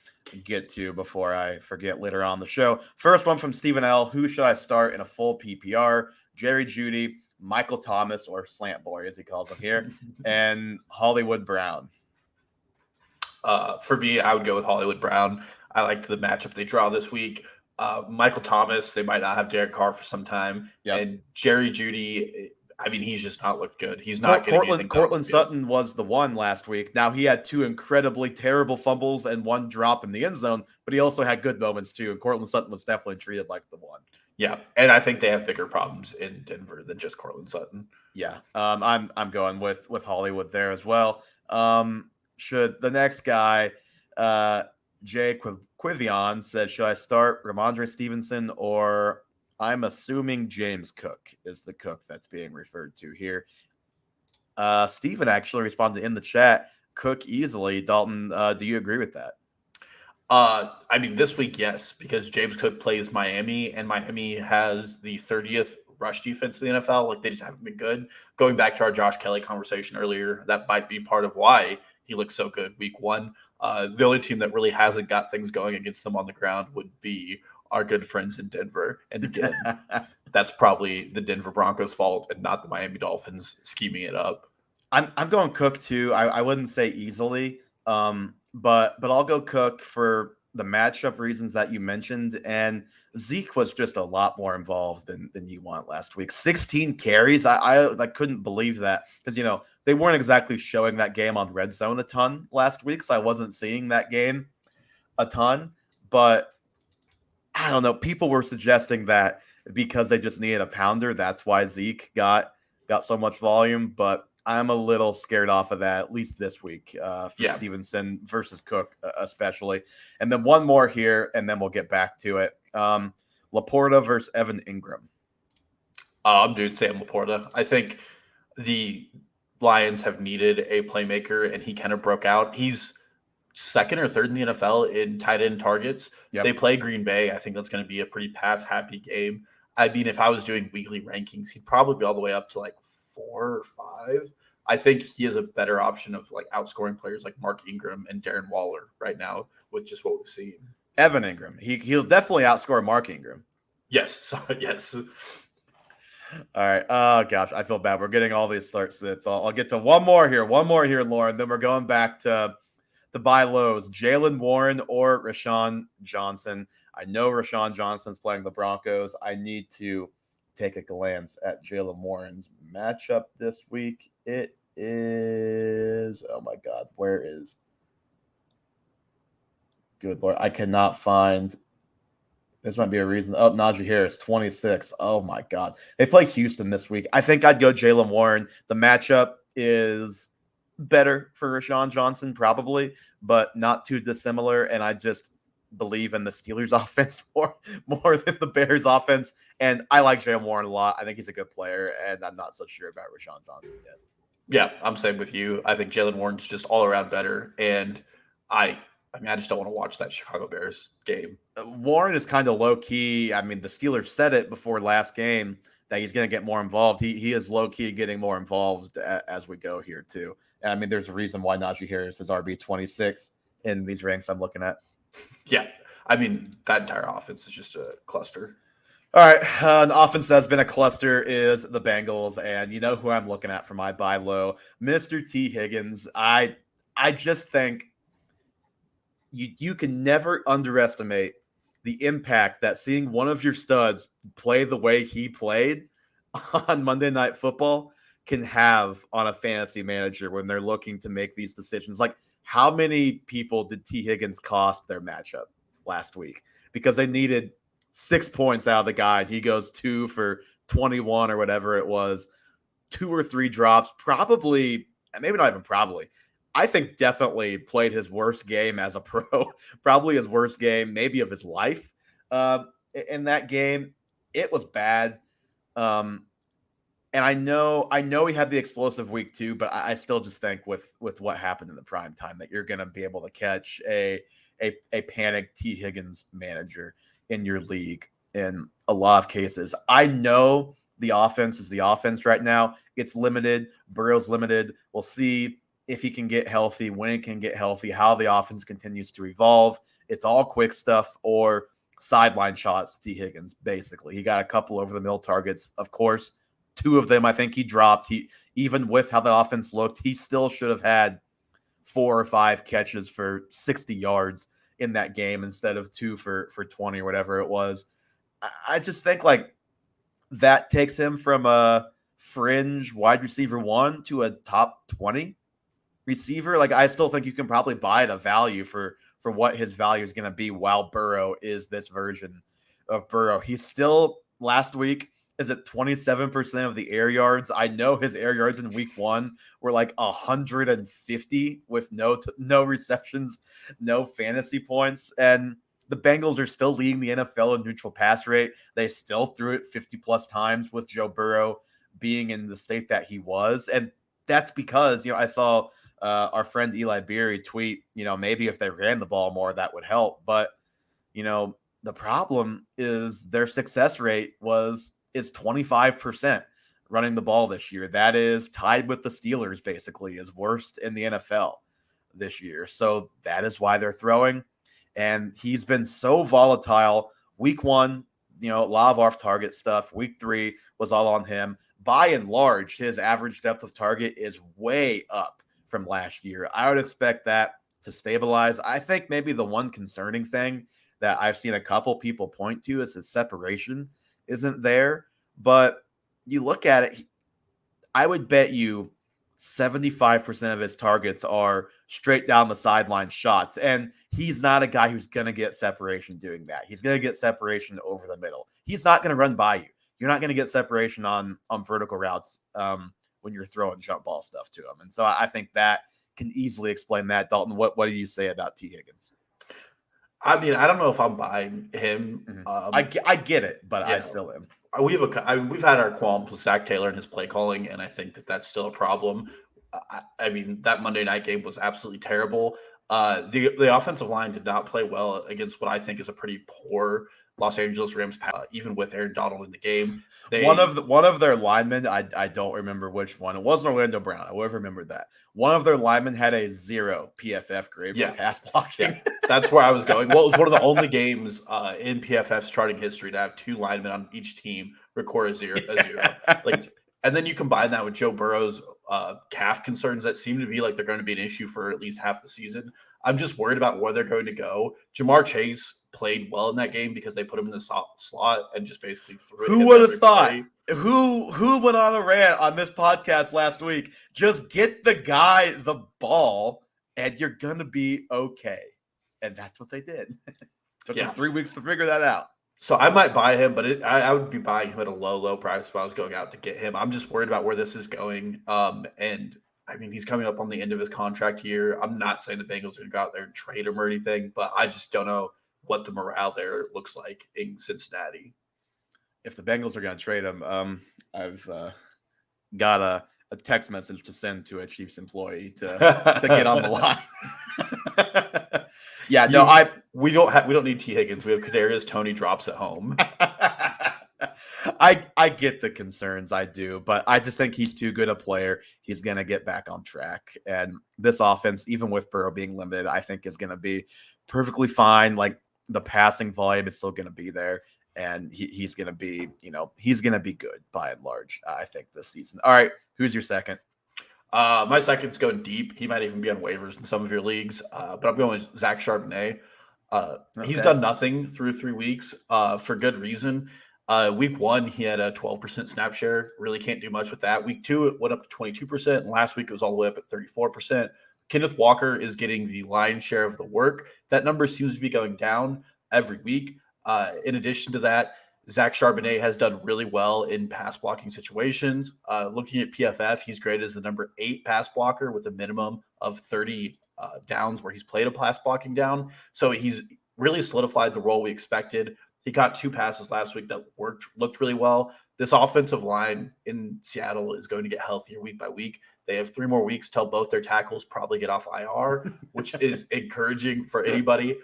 get to before I forget later on the show. First one from Stephen L. Who should I start in a full PPR? Jerry Jeudy, Michael Thomas, or Slant Boy, as he calls him here, and Hollywood Brown. For me, I would go with Hollywood Brown. I liked the matchup they draw this week. Michael Thomas, they might not have Derek Carr for some time. Yep. And Jerry Jeudy, I mean, he's just not looked good. He's not getting anything done. Cortland Sutton was the one last week. Now, he had 2 incredibly terrible fumbles and 1 drop in the end zone, but he also had good moments too. And Cortland Sutton was definitely treated like the one. Yeah, and I think they have bigger problems in Denver than just Cortland Sutton. Yeah, I'm going with Hollywood there as well. Should the next guy Jay Quivion said, should I start Ramondre Stevenson or I'm assuming James Cook is the Cook that's being referred to here. Steven actually responded in the chat, Cook easily. Dalton, do you agree with that? I mean, this week, yes, because James Cook plays Miami, and Miami has the 30th rush defense in the NFL. Like, they just haven't been good. Going back to our Josh Kelly conversation earlier, that might be part of why he looks so good week one. The only team that really hasn't got things going against them on the ground would be our good friends in Denver. And again, that's probably the Denver Broncos' fault and not the Miami Dolphins scheming it up. I'm going Cook too. I wouldn't say easily, but I'll go Cook for the matchup reasons that you mentioned. And Zeke was just a lot more involved than you want last week. 16 carries. I couldn't believe that because, you know, they weren't exactly showing that game on Red Zone a ton last week, so I wasn't seeing that game a ton. But I don't know. People were suggesting that because they just needed a pounder, that's why Zeke got so much volume. But I'm a little scared off of that, at least this week, for Stevenson versus Cook, especially. And then one more here, and then we'll get back to it. Laporta versus Evan Ingram. I'm doing Sam Laporta. I think the Lions have needed a playmaker, and he kind of broke out. He's second or third in the NFL in tight end targets. Yep. They play Green Bay. I think that's going to be a pretty pass-happy game. I mean, if I was doing weekly rankings, he'd probably be all the way up to like 4 or 5. I think he is a better option of like outscoring players like Mark Ingram and Darren Waller right now with just what we've seen. Evan Ingram. He'll definitely outscore Mark Ingram. Yes. Yes. All right. Oh, gosh. I feel bad. We're getting all these start sits. I'll get to one more here, Lauren. Then we're going back to buy lows. Jaylen Warren or Rashawn Johnson. I know Rashawn Johnson's playing the Broncos. I need to take a glance at Jaylen Warren's matchup this week. It is, oh my God, where is? Good Lord, I cannot find. This might be a reason. Oh, Najee Harris, 26. Oh my God. They play Houston this week. I think I'd go Jaylen Warren. The matchup is better for Rashawn Johnson, probably, but not too dissimilar. And I just believe in the Steelers offense more than the Bears offense. And I like Jaylen Warren a lot. I think he's a good player, and I'm not so sure about Rashawn Johnson yet. Yeah, I'm same with you. I think Jaylen Warren's just all around better. And I just don't want to watch that Chicago Bears game. Warren is kind of low key. I mean, the Steelers said it before last game that he's going to get more involved. He is low key getting more involved as we go here too. And I mean, there's a reason why Najee Harris is RB26 in these ranks I'm looking at. Yeah, I mean, that entire offense is just a cluster. All right, the offense that's been a cluster is the Bengals, and you know who I'm looking at for my buy low, Mr. T. Higgins. I just think you can never underestimate the impact that seeing one of your studs play the way he played on Monday Night Football can have on a fantasy manager when they're looking to make these decisions. Like, how many people did T. Higgins cost their matchup last week? Because they needed 6 points out of the guy. He goes 2 for 21 or whatever it was, 2 or 3 drops, probably, maybe not even probably. I think definitely played his worst game as a pro, probably his worst game, maybe of his life. In that game, it was bad. And I know he had the explosive week too, but I still just think with what happened in the prime time that you're going to be able to catch a panicked T. Higgins manager in your league in a lot of cases. I know the offense is the offense right now. It's limited. Burrow's limited. We'll see if he can get healthy, when he can get healthy, how the offense continues to evolve. It's all quick stuff or sideline shots to T. Higgins, basically. He got a couple over-the-middle targets, of course. 2 of them I think he dropped. Even with how the offense looked, he still should have had 4 or 5 catches for 60 yards in that game instead of 2 for 20 or whatever it was. I just think like that takes him from a fringe wide receiver 1 to a top 20 receiver. Like, I still think you can probably buy at a value for what his value is going to be while Burrow is this version of Burrow. He's still, last week, is it 27% of the air yards? I know his air yards in week 1 were like 150 with no receptions, no fantasy points. And the Bengals are still leading the NFL in neutral pass rate. They still threw it 50 plus times with Joe Burrow being in the state that he was. And that's because, I saw our friend Eli Beery tweet, maybe if they ran the ball more, that would help. But, the problem is their success rate is 25% running the ball this year. That is tied with the Steelers, basically, is worst in the NFL this year. So that is why they're throwing. And he's been so volatile. Week 1, a lot of off-target stuff. Week 3 was all on him. By and large, his average depth of target is way up from last year. I would expect that to stabilize. I think maybe the one concerning thing that I've seen a couple people point to is his separation isn't there. But you look at it, I would bet you 75% of his targets are straight down the sideline shots. And he's not a guy who's going to get separation doing that. He's going to get separation over the middle. He's not going to run by you. You're not going to get separation on vertical routes when you're throwing jump ball stuff to him. And so I think that can easily explain that. Dalton, what do you say about T. Higgins? I mean, I don't know if I'm buying him. Mm-hmm. I get it, but I still am. We've had our qualms with Zach Taylor and his play calling, and I think that that's still a problem. I mean, that Monday night game was absolutely terrible. The offensive line did not play well against what I think is a pretty poor Los Angeles Rams, even with Aaron Donald in the game. One of their linemen, I don't remember which one. It wasn't Orlando Brown. I would have remembered that. One of their linemen had a 0 PFF grade for pass blocking. Yeah, that's where I was going. Well, it was one of the only games in PFF's charting history to have 2 linemen on each team record a zero. And then you combine that with Joe Burrow's calf concerns that seem to be like they're going to be an issue for at least half the season. I'm just worried about where they're going to go. Jamar Chase played well in that game because they put him in the slot and just basically threw it. Who would have thought? Who went on a rant on this podcast last week? Just get the guy the ball and you're going to be okay. And that's what they did. Took them 3 weeks to figure that out. So I might buy him, but I would be buying him at a low price if I was going out to get him. I'm just worried about where this is going. And I mean, he's coming up on the end of his contract year. I'm not saying the Bengals are going to go out there and trade him or anything, but I just don't know what the morale there looks like in Cincinnati. If the Bengals are going to trade him, I've got a text message to send to a Chiefs employee to get on the line. We don't need T. Higgins. We have Kadarius Toney drops at home. I get the concerns, I do, but I just think he's too good a player. He's going to get back on track. And this offense, even with Burrow being limited, I think is going to be perfectly fine. Like the passing volume is still going to be there. And he's going to be, he's going to be good by and large, I think, this season. All right. Who's your second? My second's going deep. He might even be on waivers in some of your leagues, but I'm going with Zach Charbonnet. He's done nothing through 3 weeks for good reason. Week 1, he had a 12% snap share. Really can't do much with that. Week 2, it went up to 22%. And last week, it was all the way up at 34%. Kenneth Walker is getting the lion's share of the work. That number seems to be going down every week. In addition to that, Zach Charbonnet has done really well in pass blocking situations. Looking at PFF, he's graded as the number 8 pass blocker with a minimum of 30 downs where he's played a pass blocking down. So he's really solidified the role we expected. He got 2 passes last week that looked really well. This offensive line in Seattle is going to get healthier week by week. They have 3 more weeks till both their tackles probably get off IR, which is encouraging for anybody.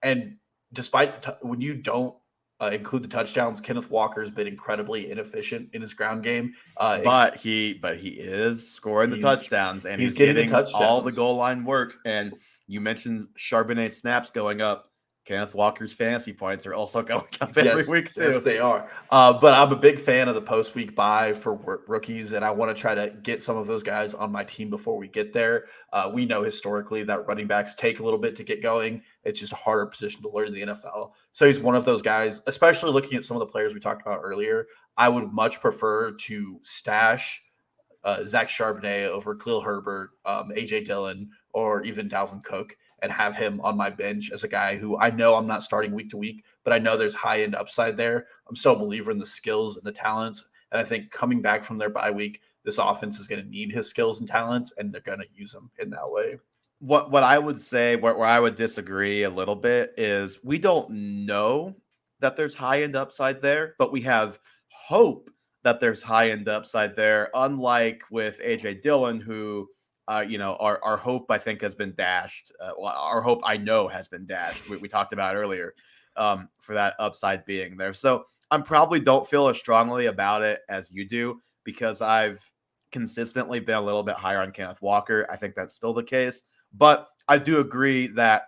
And despite when you don't include the touchdowns, Kenneth Walker has been incredibly inefficient in his ground game. But he is scoring the touchdowns, and he's getting all the goal line work. And you mentioned Charbonnet snaps going up. Kenneth Walker's fantasy points are also going up every week too. Yes, they are. But I'm a big fan of the post-week buy for rookies, and I want to try to get some of those guys on my team before we get there. We know historically that running backs take a little bit to get going. It's just a harder position to learn in the NFL. So he's one of those guys, especially looking at some of the players we talked about earlier. I would much prefer to stash Zach Charbonnet over Khalil Herbert, A.J. Dillon, or even Dalvin Cook and have him on my bench as a guy who I know I'm not starting week to week, but I know there's high-end upside there. I'm still a believer in the skills and the talents, and I think coming back from their bye week, this offense is going to need his skills and talents, and they're going to use him in that way. What I would say, where I would disagree a little bit, is we don't know that there's high-end upside there, but we have hope that there's high-end upside there, unlike with A.J. Dillon, who, our hope, I think, has been dashed. Our hope, I know, has been dashed. We talked about earlier for that upside being there. So I probably don't feel as strongly about it as you do because I've consistently been a little bit higher on Kenneth Walker. I think that's still the case. But I do agree that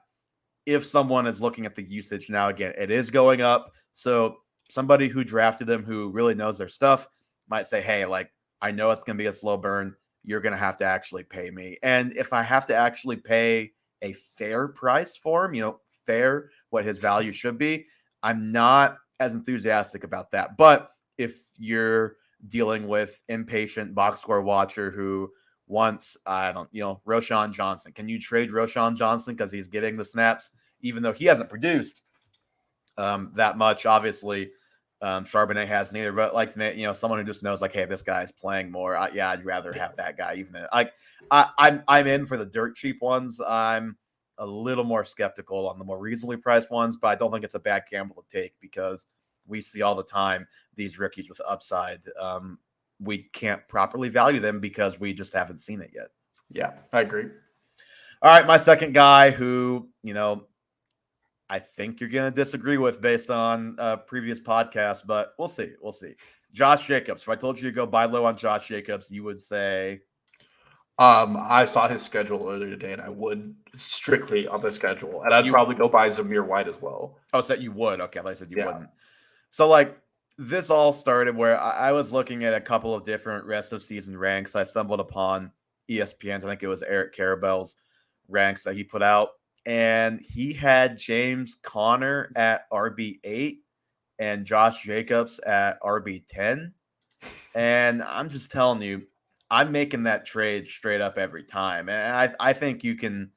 if someone is looking at the usage now, again, it is going up. So somebody who drafted them who really knows their stuff might say, hey, like, I know it's going to be a slow burn. You're going to have to actually pay me. And if I have to actually pay a fair price for him, fair, what his value should be, I'm not as enthusiastic about that. But if you're dealing with impatient box score watcher who wants, Roschon Johnson, can you trade Roschon Johnson because he's getting the snaps, even though he hasn't produced that much? Obviously, Charbonnet has neither, but someone who just knows, like, hey, this guy's playing more. I'd rather have that guy. Even I'm in for the dirt cheap ones. I'm a little more skeptical on the more reasonably priced ones, but I don't think it's a bad gamble to take because we see all the time these rookies with upside. We can't properly value them because we just haven't seen it yet. Yeah, I agree. All right, my second guy who, I think you're going to disagree with based on previous podcasts, but we'll see. We'll see. Josh Jacobs. If I told you to go buy low on Josh Jacobs, you would say? I saw his schedule earlier today, and I would strictly on the schedule, and I'd probably go buy Zamir White as well. Oh, so you would? Okay, like I said, you wouldn't. So, this all started where I was looking at a couple of different rest of season ranks. I stumbled upon ESPN's, I think it was Eric Carabel's ranks that he put out. And he had James Conner at RB8 and Josh Jacobs at RB10. And I'm just telling you, I'm making that trade straight up every time. And I think you can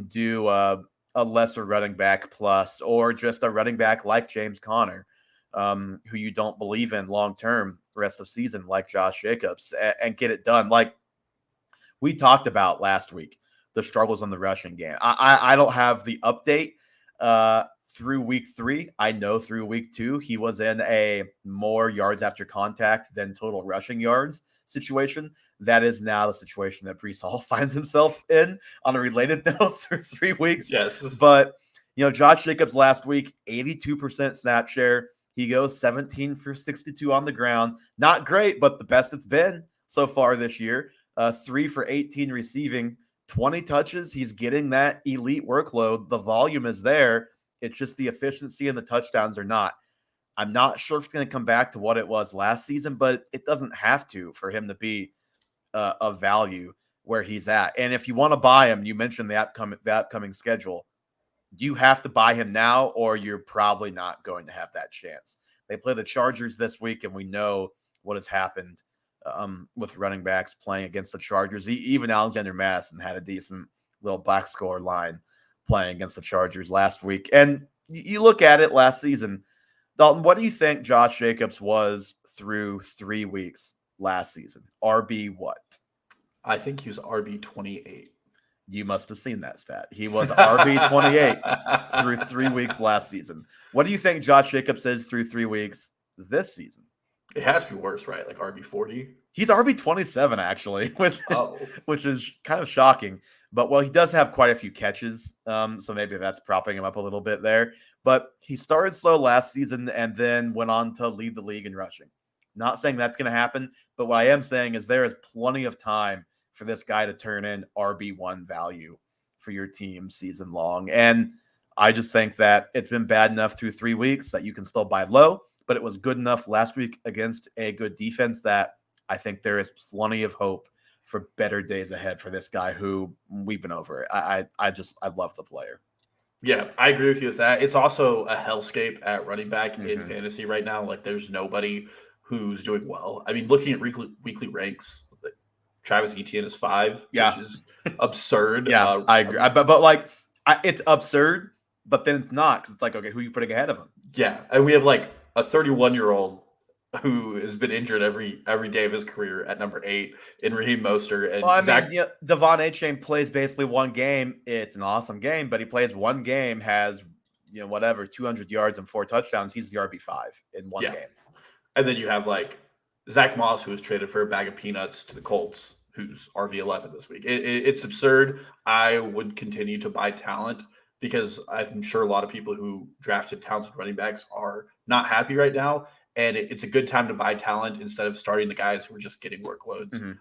do a lesser running back plus or just a running back like James Conner, who you don't believe in long-term rest of season like Josh Jacobs and get it done. Like we talked about last week, the struggles on the rushing game. I don't have the update through week 3. I know through week 2, he was in a more yards after contact than total rushing yards situation. That is now the situation that Breece Hall finds himself in on a related note through 3 weeks. Yes. But, Josh Jacobs last week, 82% snap share. He goes 17 for 62 on the ground. Not great, but the best it's been so far this year. 3 for 18 receiving, 20 touches. He's getting that elite workload. The volume is there. It's just the efficiency and the touchdowns are not. I'm not sure if it's going to come back to what it was last season, but it doesn't have to for him to be of value where he's at. And if you want to buy him, you mentioned the upcoming schedule. You have to buy him now or you're probably not going to have that chance. They play the Chargers this week, and we know what has happened with running backs playing against the Chargers. Even Alexander Madison had a decent little box score line playing against the Chargers last week. And you look at it last season, Dalton, what do you think Josh Jacobs was through 3 weeks last season? RB what? I think he was RB 28. You must have seen that stat. He was RB 28 through 3 weeks last season. What do you think Josh Jacobs is through 3 weeks this season? It has to be worse, right? Like RB 40. He's RB 27 actually, which is kind of shocking. But he does have quite a few catches, so maybe that's propping him up a little bit there. But he started slow last season and then went on to lead the league in rushing. Not saying that's going to happen, but what I am saying is there is plenty of time for this guy to turn in RB1 value for your team season long. And I just think that it's been bad enough through 3 weeks that you can still buy low, but it was good enough last week against a good defense that I think there is plenty of hope for better days ahead for this guy who we've been over it. I love the player. Yeah, I agree with you with that. It's also a hellscape at running back in fantasy right now. Like there's nobody who's doing well. I mean, looking at weekly ranks, Travis Etienne is 5, Yeah. which is absurd. Yeah, I agree. But like, it's absurd, but then it's not because it's like, okay, who are you putting ahead of him? Yeah, and we have like a 31-year-old who has been injured every day of his career at number 8 in Raheem Mostert. And Well, I Zach, mean, Devon Achane plays basically one game. It's an awesome game, but he plays one game, has whatever 200 yards and 4 touchdowns. He's the RB5 in one game. And then you have like Zach Moss, who was traded for a bag of peanuts to the Colts, who's RB11 this week. It's absurd. I would continue to buy talent because I'm sure a lot of people who drafted talented running backs are not happy right now. And it's a good time to buy talent instead of starting the guys who are just getting workloads,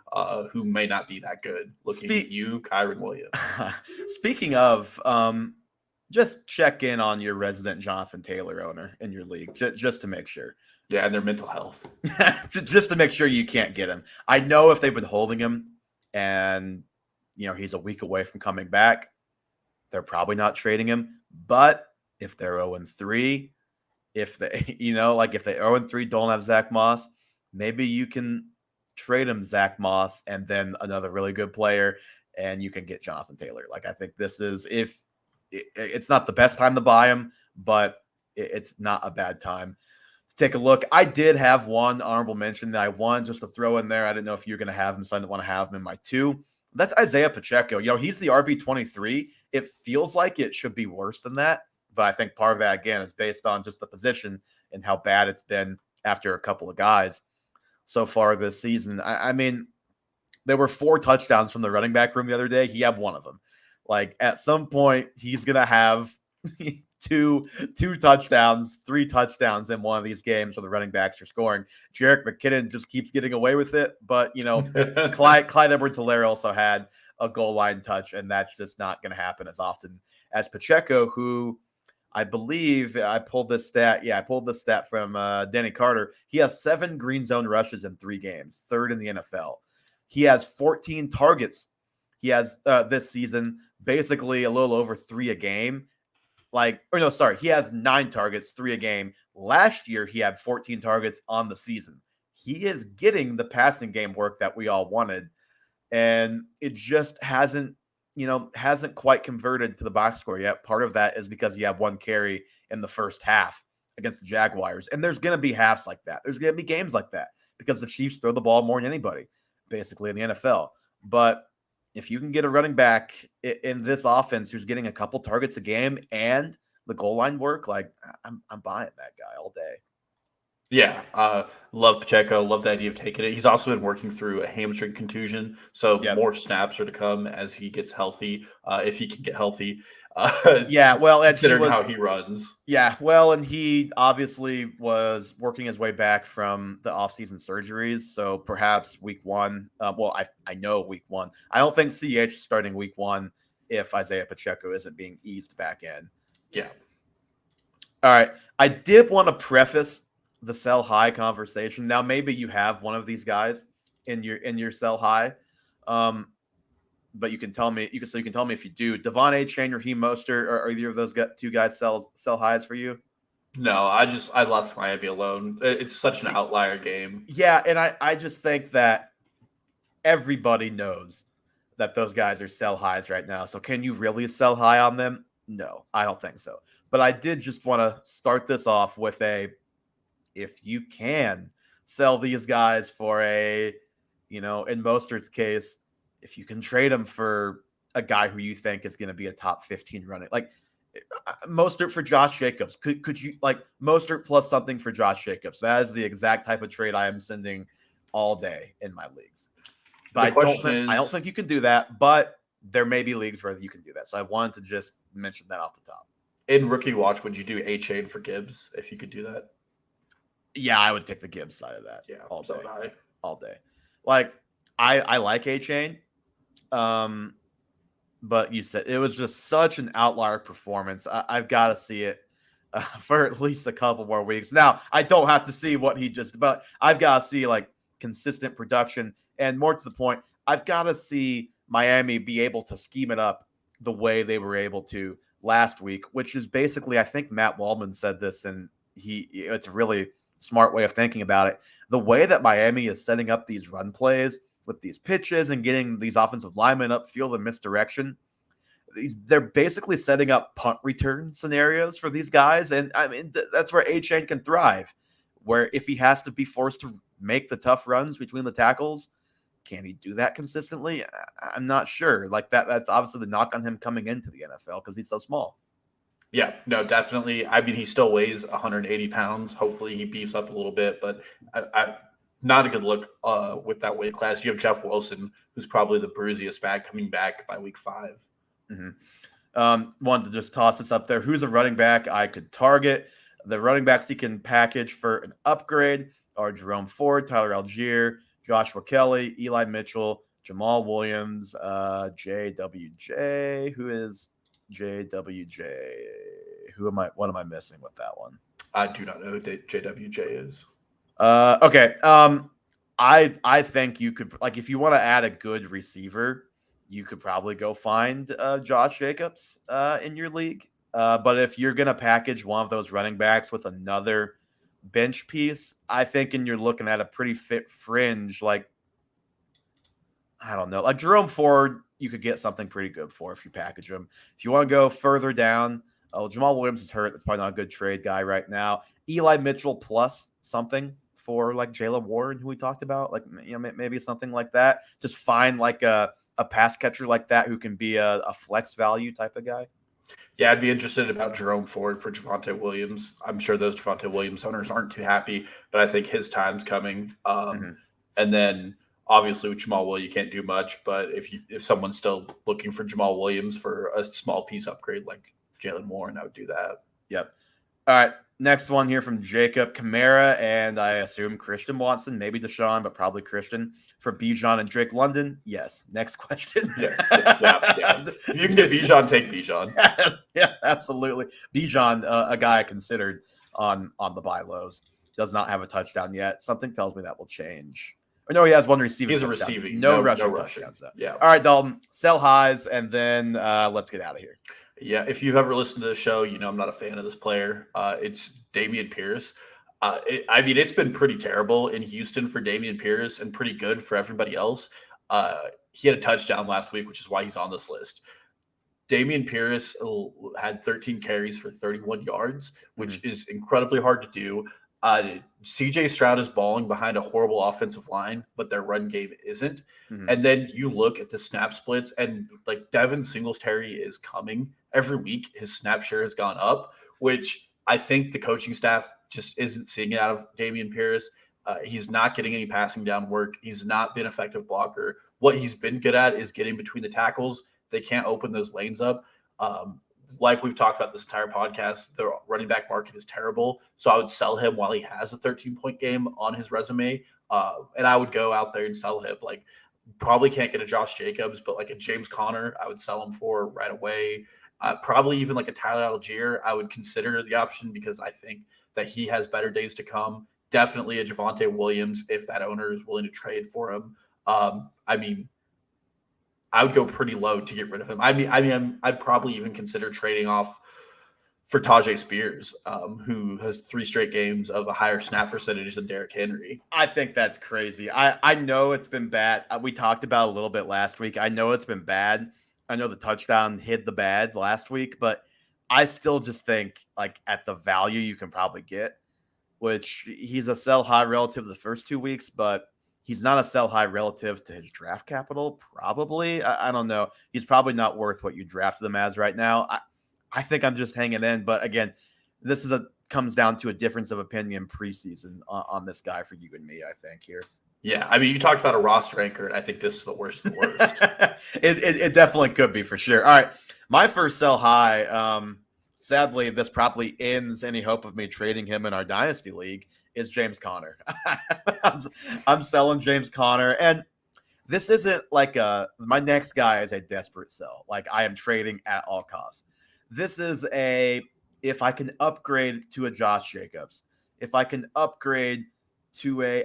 who may not be that good. Looking at you, Kyron Williams. Speaking of, just check in on your resident Jonathan Taylor owner in your league, just to make sure. Yeah, and their mental health. Just to make sure you can't get him. I know if they've been holding him and, he's a week away from coming back, they're probably not trading him. But if they're 0-3, if they, if they 0-3, don't have Zach Moss, maybe you can trade him Zach Moss and then another really good player, and you can get Jonathan Taylor. Like, I think this is, if it's not the best time to buy him, but it's not a bad time to take a look. I did have one honorable mention that I wanted just to throw in there. I didn't know if you were going to have him, so I didn't want to have him in my 2. That's Isaiah Pacheco. He's the RB23. It feels like it should be worse than that. But I think part of that, again, is based on just the position and how bad it's been after a couple of guys so far this season. I mean, there were 4 touchdowns from the running back room the other day. He had one of them. Like, at some point, he's going to have two touchdowns, 3 touchdowns in one of these games where the running backs are scoring. Jerick McKinnon just keeps getting away with it. But, Clyde Edwards-Helaire also had a goal line touch, and that's just not going to happen as often as Pacheco, who I believe I pulled this stat. Yeah, I pulled this stat from Danny Carter. He has 7 green zone rushes in 3 games, 3rd in the NFL. He has 14 targets. He has this season, basically a little over 3 a game. He has 9 targets, 3 a game. Last year, he had 14 targets on the season. He is getting the passing game work that we all wanted, and it just hasn't quite converted to the box score yet. Part of that is because he had 1 carry in the first half against the Jaguars. And there's going to be halves like that. There's going to be games like that because the Chiefs throw the ball more than anybody, basically, in the NFL. But if you can get a running back in this offense who's getting a couple targets a game and the goal line work, like, I'm buying that guy all day. Yeah, love Pacheco. Love the idea of taking it. He's also been working through a hamstring contusion, so more snaps are to come as he gets healthy, if he can get healthy. Considering how he runs. Yeah, well, and he obviously was working his way back from the offseason surgeries, so perhaps week 1. I know week 1. I don't think CH is starting week 1 if Isaiah Pacheco isn't being eased back in. Yeah. All right. I did want to preface the sell high conversation. Now, maybe you have one of these guys in your sell high, but you can tell me. You can tell me if you do. Devon Achane, Raheem Mostert, or either of those 2 guys sell highs for you? No, I left Miami alone. It's such an outlier game. Yeah, and I just think that everybody knows that those guys are sell highs right now. So can you really sell high on them? No, I don't think so. But I did just want to start this off with if you can sell these guys for in Mostert's case, if you can trade him for a guy who you think is going to be a top 15 running, like Mostert for Josh Jacobs, could you Mostert plus something for Josh Jacobs? That is the exact type of trade I am sending all day in my leagues. But I don't think you can do that, but there may be leagues where you can do that. So I wanted to just mention that off the top. In Rookie Watch, would you do Achane for Gibbs if you could do that? Yeah, I would take the Gibbs side of that. Yeah, all so day. All day. Like, I like Achane, but you said it was just such an outlier performance. I've got to see it for at least a couple more weeks. Now, I don't have to see what he just, but I've got to see consistent production, and more to the point, I've got to see Miami be able to scheme it up the way they were able to last week, which is basically, I think Matt Waldman said this, and it's a really smart way of thinking about it. The way that Miami is setting up these run plays with these pitches and getting these offensive linemen upfield in misdirection, they're basically setting up punt return scenarios for these guys. And I mean, that's where A-Chain can thrive, where if he has to be forced to make the tough runs between the tackles, can he do that consistently? I'm not sure. Like that's obviously the knock on him coming into the NFL because he's so small. Yeah, no, definitely. I mean, he still weighs 180 pounds. Hopefully he beefs up a little bit, but I not a good look with that weight class. You have Jeff Wilson, who's probably the bruisiest back coming back by week 5. Wanted to just toss this up there. Who's a running back I could target? The running backs he can package for an upgrade are Jerome Ford, Tyler Algier, Joshua Kelly, Eli Mitchell, Jamal Williams, JWJ. Who is JWJ? What am I missing with that one? I do not know who JWJ is. Okay. I think you could, like, if you want to add a good receiver, you could probably go find Josh Jacobs in your league. But if you're going to package one of those running backs with another bench piece, I think you're looking at a pretty fit fringe, like, I don't know, like Jerome Ford, you could get something pretty good for if you package him. If you want to go further down, Jamal Williams is hurt. That's probably not a good trade guy right now. Eli Mitchell plus something for like Jaylen Warren, who we talked about, like, you know, maybe something like that. Just find like a pass catcher like that who can be a flex value type of guy. Yeah, I'd be interested about Jerome Ford for Javonte Williams. I'm sure those Javonte Williams owners aren't too happy, but I think his time's coming. And then obviously with Jamal Williams, you can't do much. But if someone's still looking for Jamal Williams for a small piece upgrade like Jaylen Warren, I would do that. Yep. All right. Next one here from Jacob Kamara, and I assume Christian Watson, maybe Deshaun, but probably Christian for Bijan and Drake London. Yes. Next question. Yes. Yeah. If you can get Bijan, take Bijan. Yeah, absolutely. Bijan, a guy I considered on the buy lows, does not have a touchdown yet. Something tells me that will change. Or no, he has one receiving. He's a touchdown. receiving. No rushing touchdowns. Though. Yeah. All right, Dalton. Sell highs, and then let's get out of here. Yeah, if you've ever listened to the show, you know I'm not a fan of this player. It's Dameon Pierce. It's been pretty terrible in Houston for Dameon Pierce and pretty good for everybody else. He had a touchdown last week, which is why he's on this list. Dameon Pierce had 13 carries for 31 yards, which is incredibly hard to do. CJ Stroud is balling behind a horrible offensive line, but their run game isn't. And then you look at the snap splits, and like Devin Singletary is coming every week. His snap share has gone up, which I think the coaching staff just isn't seeing it out of Dameon Pierce. He's not getting any passing down work. He's not been an effective blocker. What he's been good at is getting between the tackles. They can't open those lanes up. Like we've talked about this entire podcast, the running back market is terrible. So I would sell him while he has a 13-point game on his resume. And I would go out there and sell him. Like, probably can't get a Josh Jacobs, but like a James Conner, I would sell him for right away. Probably even like a Tyler Algier, I would consider the option because I think that he has better days to come. Definitely a Javonte Williams if that owner is willing to trade for him. I would go pretty low to get rid of him. I'd probably even consider trading off for Tajay Spears, who has 3 straight games of a higher snap percentage than Derrick Henry. I think that's crazy. I know it's been bad. We talked about it a little bit last week. I know it's been bad. I know the touchdown hid the bad last week, but I still just think like at the value you can probably get, which he's a sell high relative to the first 2 weeks, but he's not a sell high relative to his draft capital. Probably. I don't know. He's probably not worth what you drafted him as right now. I think I'm just hanging in, but again, this comes down to a difference of opinion preseason on this guy for you and me, I think here. Yeah, I mean, you talked about a roster anchor, and I think this is the worst of the worst. It definitely could be for sure. All right, my first sell high, sadly, this probably ends any hope of me trading him in our Dynasty League, is James Conner. I'm selling James Conner, and this isn't like my next guy is a desperate sell. Like I am trading at all costs. This is if I can upgrade to a Josh Jacobs, if I can upgrade to a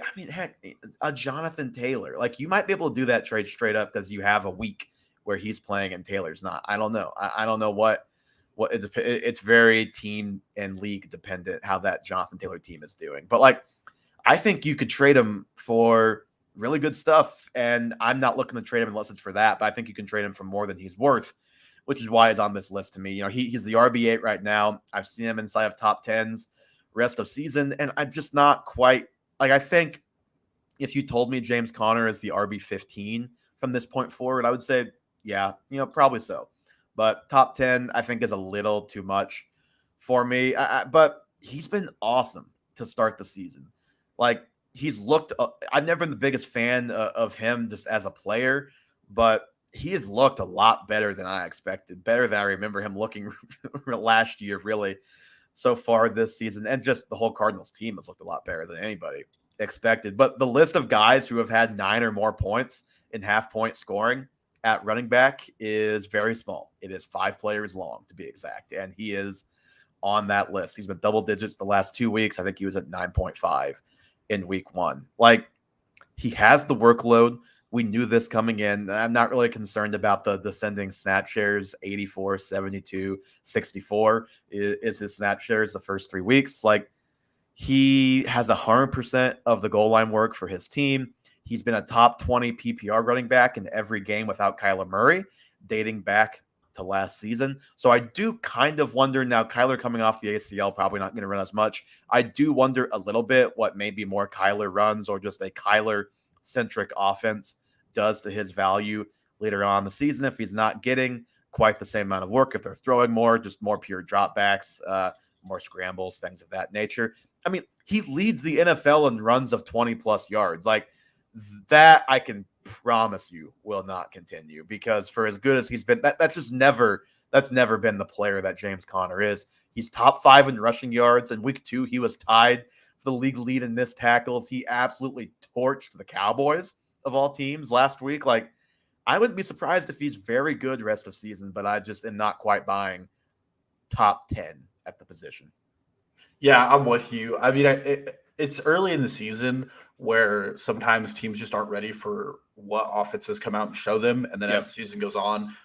Jonathan Taylor. Like you might be able to do that trade straight up because you have a week where he's playing and Taylor's not. I don't know. I don't know what it's very team and league dependent how that Jonathan Taylor team is doing. But like, I think you could trade him for really good stuff. And I'm not looking to trade him unless it's for that, but I think you can trade him for more than he's worth, which is why he's on this list to me. He's the RB8 right now. I've seen him inside of top 10s rest of season, and I'm just not quite like, I think if you told me James Conner is the RB15 from this point forward, I would say, yeah, probably so. But top 10, I think, is a little too much for me. But he's been awesome to start the season. Like, he's looked, I've never been the biggest fan of him just as a player, but he has looked a lot better than I expected, better than I remember him looking last year, really, so far this season. And just the whole Cardinals team has looked a lot better than anybody expected. But the list of guys who have had 9 or more points in half-point scoring at running back is very small. It is 5 players long, to be exact, and he is on that list. He's been double digits the last 2 weeks. I think he was at 9.5 in week 1. Like, he has the workload. We knew this coming in. I'm not really concerned about the descending snap shares. 84, 72, 64 is his snap shares the first 3 weeks. Like, he has 100% of the goal line work for his team. He's been a top 20 PPR running back in every game without Kyler Murray, dating back to last season. So I do kind of wonder now, Kyler coming off the ACL, probably not going to run as much. I do wonder a little bit what maybe more Kyler runs or just a Kyler-centric offense does to his value later on in the season if he's not getting quite the same amount of work, if they're throwing more, just more pure dropbacks, more scrambles, things of that nature. I mean, he leads the NFL in runs of 20-plus yards. Like, that I can promise you will not continue, because for as good as he's been, that's never been the player that James Conner is. He's top 5 in rushing yards. In week 2, he was tied for the league lead in missed tackles. He absolutely torched the Cowboys of all teams last week. Like, I wouldn't be surprised if he's very good rest of season, but I just am not quite buying top 10 at the position. Yeah, I'm with you. I mean, it's early in the season where sometimes teams just aren't ready for what offenses come out and show them. And then as the season goes on,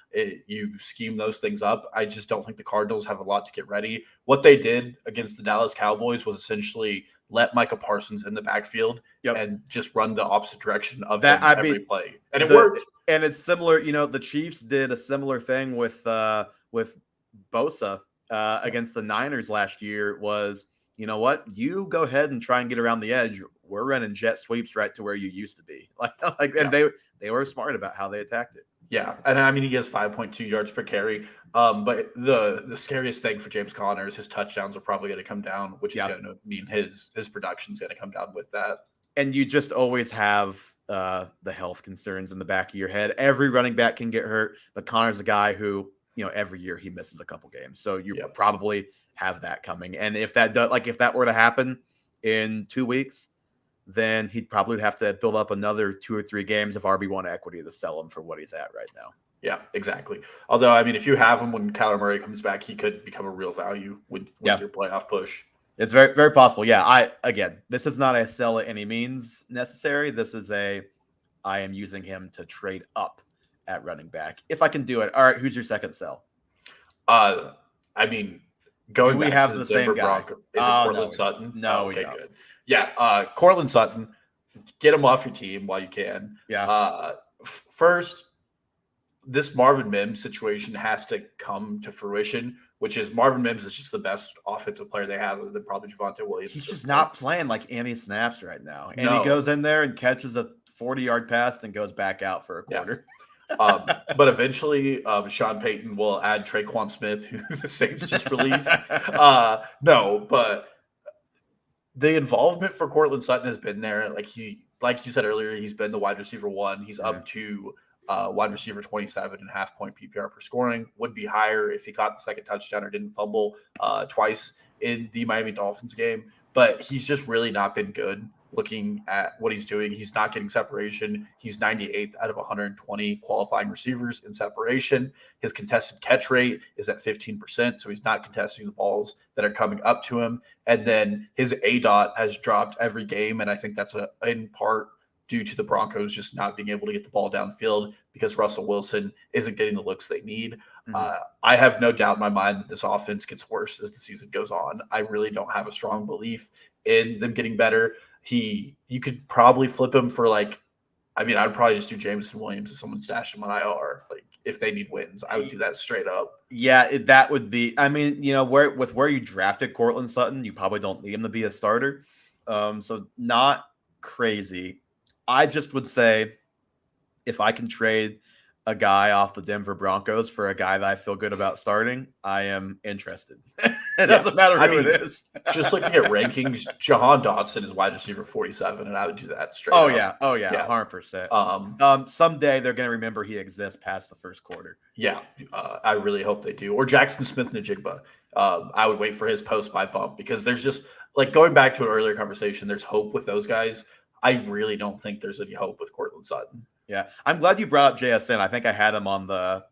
you scheme those things up. I just don't think the Cardinals have a lot to get ready. What they did against the Dallas Cowboys was essentially let Micah Parsons in the backfield and just run the opposite direction of that every play. And it worked. And it's similar, the Chiefs did a similar thing with Bosa against the Niners last year. Was, you know what? You go ahead and try and get around the edge. We're running jet sweeps right to where you used to be. And they were smart about how they attacked it. Yeah, and I mean, he gets 5.2 yards per carry. But the scariest thing for James Conner is his touchdowns are probably going to come down, which is going to mean his production is going to come down with that. And you just always have the health concerns in the back of your head. Every running back can get hurt, but Conner's a guy who, every year he misses a couple games. So you probably have that coming. And if that were to happen in 2 weeks, then he'd probably have to build up another 2 or 3 games of RB1 equity to sell him for what he's at right now. Yeah, exactly. Although, I mean, if you have him when Kyler Murray comes back, he could become a real value with your playoff push. It's very, very possible. Yeah, this is not a sell at any means necessary. This is I am using him to trade up at running back if I can do it. All right, who's your second sell? I mean, going we back have to the same guy? Is it Cortland Sutton? No, okay, good. Yeah, Cortland Sutton. Get him off your team while you can. Yeah. First, this Marvin Mims situation has to come to fruition, which is Marvin Mims is just the best offensive player they have, other than probably Javonte Williams. He's just not playing like any snaps right now. And he goes in there and catches a 40-yard pass, then goes back out for a quarter. Yeah. But eventually, Sean Payton will add Traquan Smith, who the Saints just released. No, but the involvement for Cortland Sutton has been there. Like you said earlier, he's been the wide receiver 1. He's up to wide receiver 27 and half point PPR per scoring. Would be higher if he caught the second touchdown or didn't fumble twice in the Miami Dolphins game. But he's just really not been good. Looking at what he's doing, he's not getting separation. He's 98th out of 120 qualifying receivers in separation. His contested catch rate is at 15%, so he's not contesting the balls that are coming up to him. And then his ADOT has dropped every game, and I think that's in part due to the Broncos just not being able to get the ball downfield because Russell Wilson isn't getting the looks they need. I have no doubt in my mind that this offense gets worse as the season goes on. I really don't have a strong belief in them getting better. You could probably flip him for like I mean, I'd probably just do Jameson Williams if someone stashed him on IR. Like, if they need wins, I would do that straight up. Yeah, that would be. I mean, where you drafted Cortland Sutton, you probably don't need him to be a starter. So not crazy. I just would say if I can trade a guy off the Denver Broncos for a guy that I feel good about starting, I am interested. It doesn't matter who it is. Just looking at rankings, Jahan Dotson is wide receiver 47, and I would do that straight up. Oh yeah, 100%. Someday they're going to remember he exists past the first quarter. Yeah, I really hope they do. Or Jackson Smith-Njigba. I would wait for his post-buy bump because there's just, like, going back to an earlier conversation, there's hope with those guys. I really don't think there's any hope with Cortland Sutton. Yeah, I'm glad you brought up JSN. I think I had him on the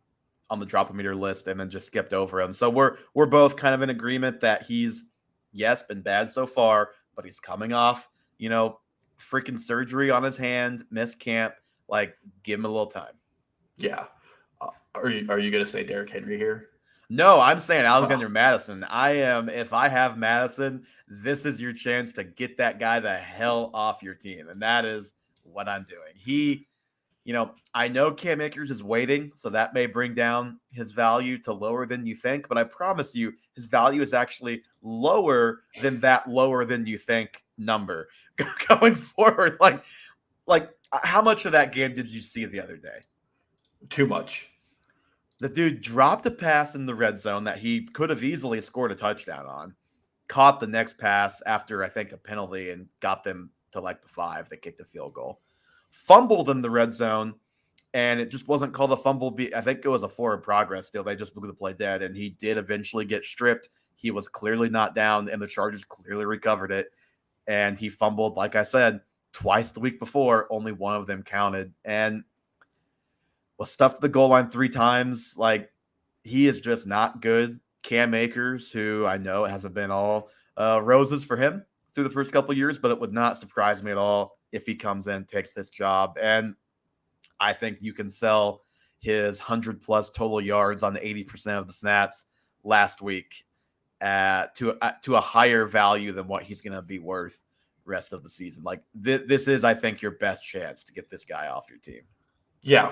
drop-o-meter list and then just skipped over him. So we're both kind of in agreement that he's, yes, been bad so far, but he's coming off, freaking surgery on his hand, missed camp. Like, give him a little time. Yeah. Are you going to say Derrick Henry here? No, I'm saying Alexander Madison. If I have Madison, this is your chance to get that guy the hell off your team. And that is what I'm doing. I know Cam Akers is waiting, so that may bring down his value to lower than you think. But I promise you, his value is actually lower than that lower than you think number going forward. Like how much of that game did you see the other day? Too much. The dude dropped a pass in the red zone that he could have easily scored a touchdown on, caught the next pass after, I think, a penalty and got them to like the 5. They kicked a field goal. Fumbled in the red zone, and it just wasn't called a fumble. I think it was a forward progress still. They just blew the play dead, and he did eventually get stripped. He was clearly not down, and the Chargers clearly recovered it. And he fumbled, like I said, twice the week before. Only one of them counted. And was stuffed to the goal line 3 times. Like, he is just not good. Cam Akers, who I know hasn't been all roses for him through the first couple of years, but it would not surprise me at all if he comes in, takes this job. And I think you can sell his 100-plus total yards on the 80% of the snaps last week to a higher value than what he's going to be worth rest of the season. Like, this is, I think, your best chance to get this guy off your team. Yeah.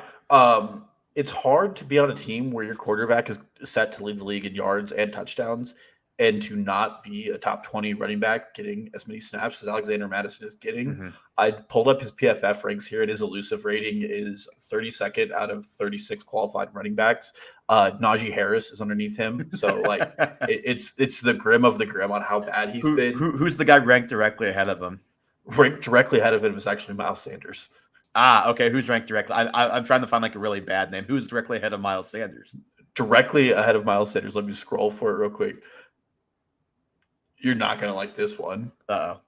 It's hard to be on a team where your quarterback is set to lead the league in yards and touchdowns and to not be a top 20 running back getting as many snaps as Alexander Madison is getting. Mm-hmm. I pulled up his PFF ranks here, and his elusive rating is 32nd out of 36 qualified running backs. Najee Harris is underneath him. So, like, it's the grim of the grim on how bad he's been. Who's the guy ranked directly ahead of him? Ranked directly ahead of him is actually Miles Sanders. Okay. Who's ranked directly? I'm trying to find like a really bad name. Who's directly ahead of Miles Sanders? Directly ahead of Miles Sanders. Let me scroll for it real quick. You're not going to like this one. Uh-oh.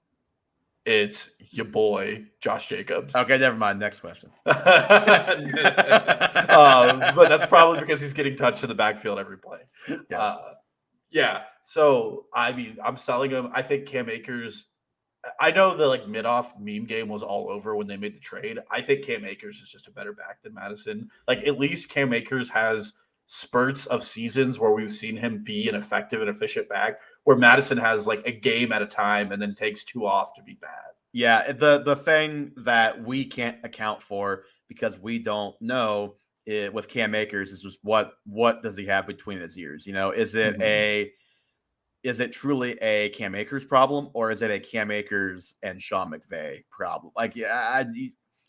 It's your boy, Josh Jacobs. Okay, never mind. Next question. But that's probably because he's getting touched in the backfield every play. Yes. Yeah. So, I mean, I'm selling him. I think Cam Akers – I know the like mid-off meme game was all over when they made the trade. I think Cam Akers is just a better back than Madison. Like, at least Cam Akers has spurts of seasons where we've seen him be an effective and efficient back, where Madison has like a game at a time and then takes 2 off to be bad. Yeah, the thing that we can't account for because we don't know with Cam Akers is just what does he have between his ears? Is it is it truly a Cam Akers problem, or is it a Cam Akers and Sean McVay problem? Like,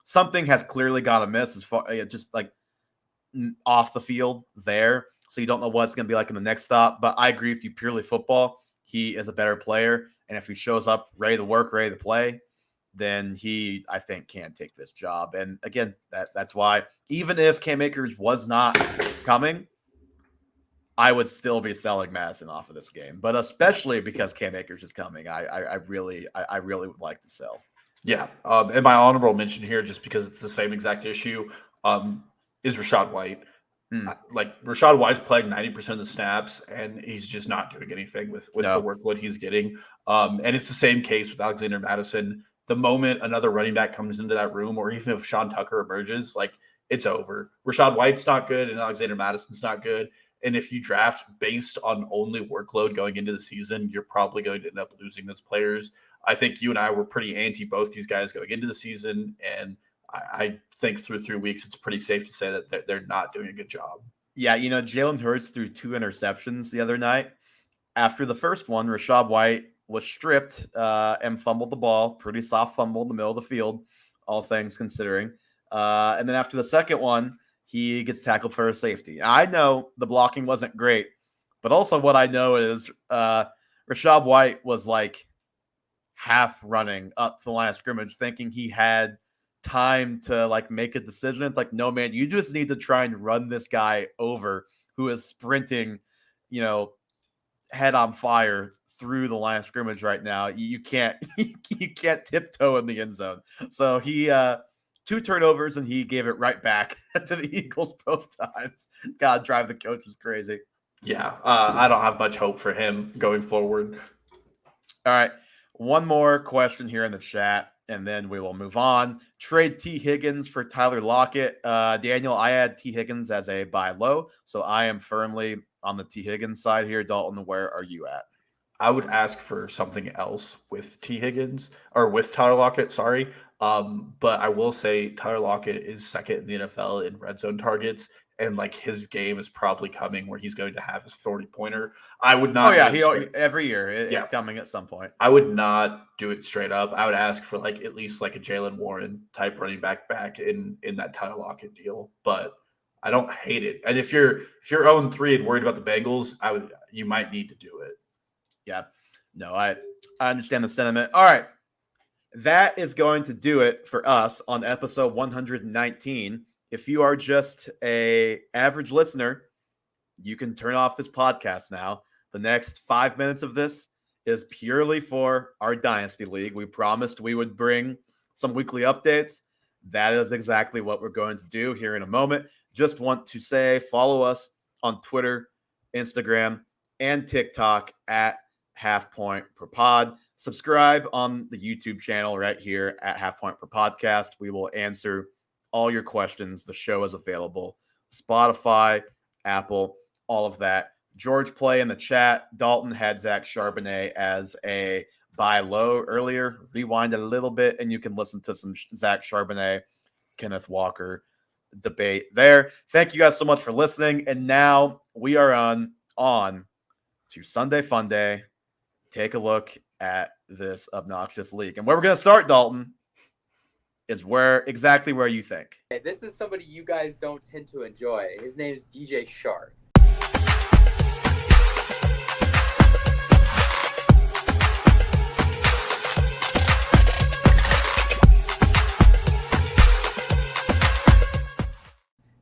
something has clearly gone amiss as far just like off the field there. So you don't know what it's going to be like in the next stop. But I agree with you, purely football, he is a better player. And if he shows up ready to work, ready to play, then he, I think, can take this job. And again, that's why even if Cam Akers was not coming, I would still be selling Madison off of this game, but especially because Cam Akers is coming, I really would like to sell. Yeah, and my honorable mention here, just because it's the same exact issue, is Rachaad White. Like, Rachaad White's playing 90% of the snaps, and he's just not doing anything with the workload he's getting. And it's the same case with Alexander Madison. The moment another running back comes into that room, or even if Sean Tucker emerges, like, it's over. Rachaad White's not good, and Alexander Madison's not good. And if you draft based on only workload going into the season, you're probably going to end up losing those players. I think you and I were pretty anti both these guys going into the season, and I think through 3 weeks, it's pretty safe to say that they're not doing a good job. Yeah, Jalen Hurts threw 2 interceptions the other night. After the first one, Rachaad White was stripped and fumbled the ball. Pretty soft fumble in the middle of the field, all things considering. And then after the second one, he gets tackled for a safety. I know the blocking wasn't great, but also what I know is Rachaad White was like half running up to the line of scrimmage, thinking he had time to like make a decision. It's like, no, man, you just need to try and run this guy over who is sprinting, head on fire through the line of scrimmage right now. You can't you can't tiptoe in the end zone. So he 2 turnovers and he gave it right back to the Eagles both times. God, drive the coaches crazy. Yeah, I don't have much hope for him going forward. All right, one more question here in the chat, and then we will move on. Trade T. Higgins for Tyler Lockett. Daniel, I had T. Higgins as a buy low, so I am firmly on the T. Higgins side here. Dalton, where are you at? I would ask for something else with T. Higgins or with Tyler Lockett, sorry. But I will say Tyler Lockett is second in the NFL in red zone targets, and like his game is probably coming where he's going to have his 40-pointer. I would not. Oh yeah, every year it's coming at some point. I would not do it straight up. I would ask for like at least like a Jalen Warren type running back in that Tyler Lockett deal, but I don't hate it. And if you're 0-3 and worried about the Bengals, you might need to do it. Yeah. No, I understand the sentiment. All right. That is going to do it for us on episode 119. If you are just a average listener, you can turn off this podcast now. The next 5 minutes of this is purely for our Dynasty League. We promised we would bring some weekly updates. That is exactly what we're going to do here in a moment. Just want to say, follow us on Twitter, Instagram, and TikTok at Half Point Per Pod. Subscribe on the YouTube channel right here at Half Point Per Podcast. We will answer all your questions. The show is available. Spotify, Apple, all of that. George Play in the chat. Dalton had Zach Charbonnet as a buy low earlier. Rewind a little bit, and you can listen to some Zach Charbonnet, Kenneth Walker debate there. Thank you guys so much for listening. And now we are on to Sunday Fun Day. Take a look at this obnoxious league. And where we're going to start, Dalton, is exactly where you think. Hey, this is somebody you guys don't tend to enjoy. His name is DJ Shark.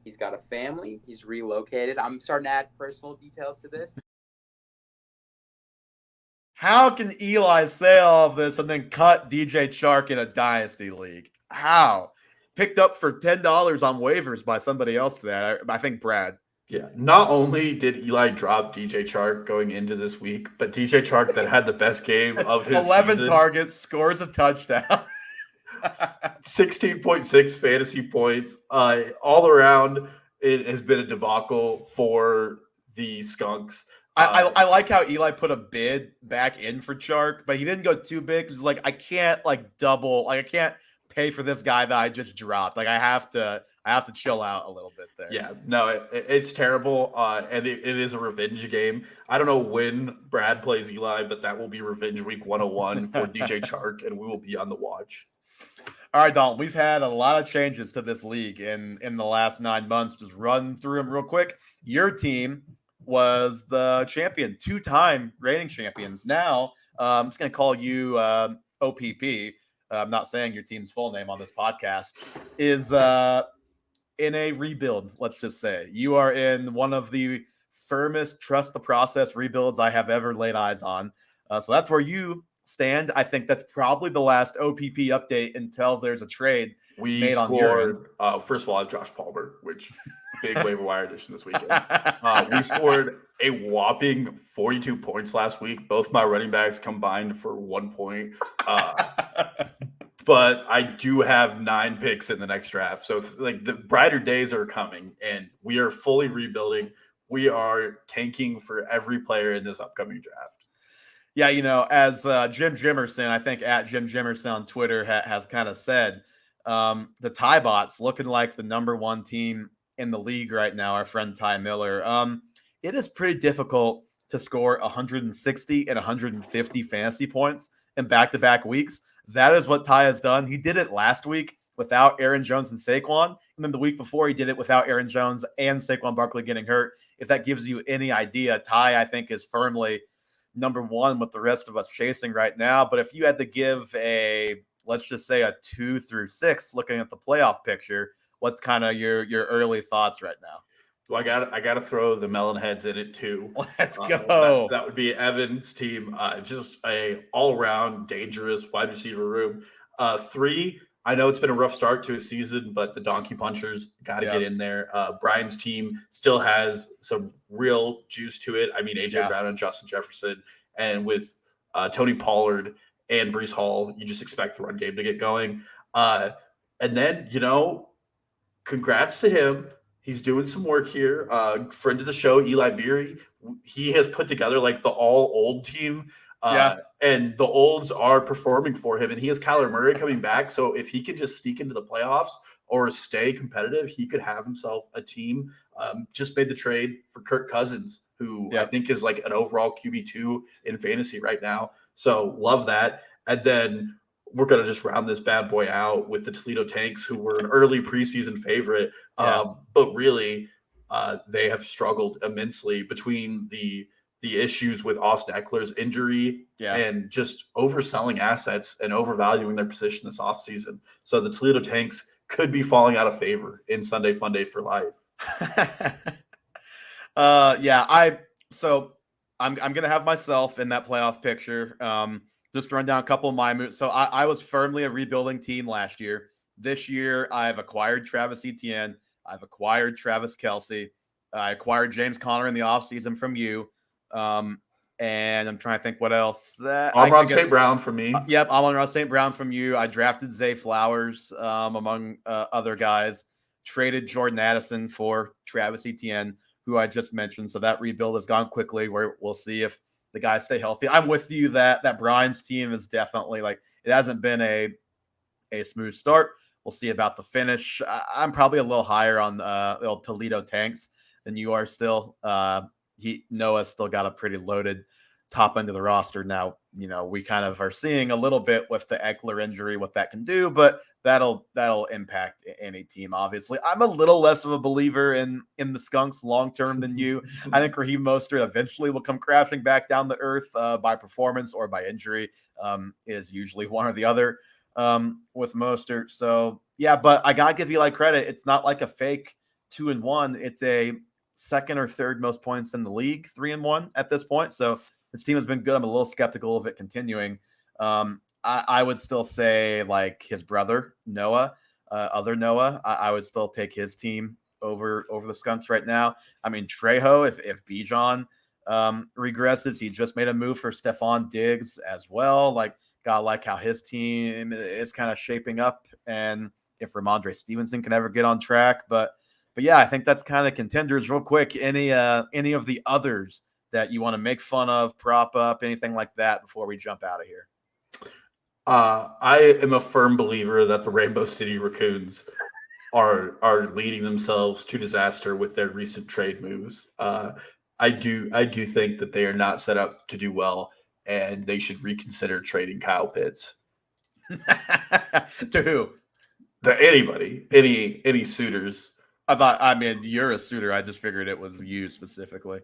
He's got a family. He's relocated. I'm starting to add personal details to this. How can Eli say all of this and then cut DJ Chark in a Dynasty League? How? Picked up for $10 on waivers by somebody else today. I think Brad. Yeah. Not only did Eli drop DJ Chark going into this week, but DJ Chark that had the best game of his 11 season. targets, scores a touchdown. 16.6 fantasy points. All around, it has been a debacle for the Skunks. I like how Eli put a bid back in for Chark, but he didn't go too big because I can't I can't pay for this guy that I just dropped. I have to chill out a little bit there. Yeah, no, it's terrible, and it is a revenge game. I don't know when Brad plays Eli, but that will be revenge week 101 for DJ Chark, and we will be on the watch. All right, Dalton, we've had a lot of changes to this league in the last 9 months. Just run through them real quick. Your team was the champion, 2-time reigning champions. Now, I'm just going to call you OPP. I'm not saying your team's full name on this podcast. Is in a rebuild, let's just say. You are in one of the firmest trust the process rebuilds I have ever laid eyes on. So that's where you stand. I think that's probably the last OPP update until there's a trade made on your end. First of all, I have Josh Palmer, which big waiver wire addition this weekend. We scored a whopping 42 points last week. Both my running backs combined for 1 point. But I do have 9 picks in the next draft. So the brighter days are coming, and we are fully rebuilding. We are tanking for every player in this upcoming draft. Yeah, as Jim Jimerson, I think at Jim Jimerson on Twitter has kind of said, The Ty Bots looking like the number one team in the league right now, our friend Ty Miller. It is pretty difficult to score 160 and 150 fantasy points in back-to-back weeks. That is what Ty has done. He did it last week without Aaron Jones and Saquon. And then the week before, he did it without Aaron Jones and Saquon Barkley getting hurt. If that gives you any idea, Ty, I think, is firmly number one with the rest of us chasing right now. But if you had to give let's just say a 2 through 6, looking at the playoff picture, what's kind of your early thoughts right now? Well, I got to throw the Melonheads in it too. Let's go. That would be Evan's team. Just a all-around dangerous wide receiver room. 3, I know it's been a rough start to a season, but the Donkey Punchers got to get in there. Brian's team still has some real juice to it. I mean, AJ Brown and Justin Jefferson, and with Tony Pollard and Breece Hall, you just expect the run game to get going. And then, congrats to him. He's doing some work here. Friend of the show, Eli Beery, he has put together like the all-old team. And the olds are performing for him. And he has Kyler Murray coming back. So if he can just sneak into the playoffs or stay competitive, he could have himself a team. Just made the trade for Kirk Cousins, who I think is like an overall QB2 in fantasy right now. So love that. And then we're going to just round this bad boy out with the Toledo Tanks, who were an early preseason favorite. But really, they have struggled immensely between the issues with Austin Eckler's injury and just overselling assets and overvaluing their position this offseason. So the Toledo Tanks could be falling out of favor in Sunday Fun Day for life. I'm going to have myself in that playoff picture. Just run down a couple of my moves. So I was firmly a rebuilding team last year. This year, I've acquired Travis Etienne. I've acquired Travis Kelce. I acquired James Conner in the offseason from you. And I'm trying to think what else. Amon St. Brown from me. Amon St. Brown from you. I drafted Zay Flowers among other guys. Traded Jordan Addison for Travis Etienne, who I just mentioned. So that rebuild has gone quickly. We'll see if the guys stay healthy. I'm with you that Brian's team is definitely it hasn't been a smooth start. We'll see about the finish. I'm probably a little higher on the Toledo Tanks than you are still. Noah's still got a pretty loaded top end of the roster. Now, we kind of are seeing a little bit with the Eckler injury, what that can do, but that'll impact any team, obviously. I'm a little less of a believer in the Skunks long-term than you. I think Raheem Mostert eventually will come crashing back down to earth by performance or by injury. Is usually one or the other with Mostert. So, but I got to give Eli credit. It's not like a fake 2-1. It's a second or third most points in the league, 3-1 at this point. So this team has been good. I'm a little skeptical of it continuing. I would still say his brother, Noah, other Noah, I would still take his team over the Skunks right now. I mean, Trejo, if Bijan regresses, he just made a move for Stephon Diggs as well. Gotta like how his team is kind of shaping up, and if Ramondre Stevenson can ever get on track. But yeah, I think that's kind of contenders. Real quick, any of the others that you want to make fun of, prop up, anything like that before we jump out of here? I am a firm believer that the Rainbow City Raccoons are leading themselves to disaster with their recent trade moves. I do think that they are not set up to do well, and they should reconsider trading Kyle Pitts. To who? To anybody, any suitors. You're a suitor. I just figured it was you specifically.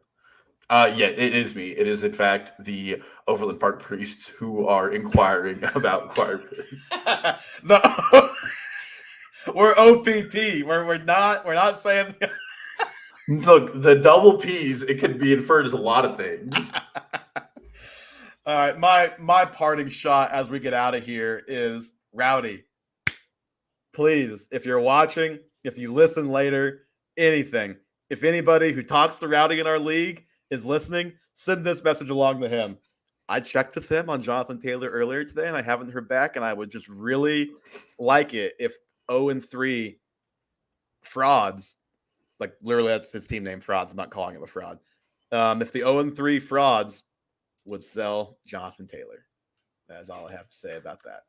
It is me. It is, in fact, the Overland Park priests who are inquiring about acquired Pitts. We're OPP. We're not saying. Look, the double P's, it could be inferred as a lot of things. All right, my parting shot as we get out of here is Rowdy. Please, if you're watching, if you listen later, anything, if anybody who talks to Rowdy in our league is listening, send this message along to him. I checked with him on Jonathan Taylor earlier today, and I haven't heard back, and I would just really like it if 0-3 frauds, literally that's his team name, frauds, I'm not calling him a fraud. If the 0-3 frauds would sell Jonathan Taylor. That's all I have to say about that.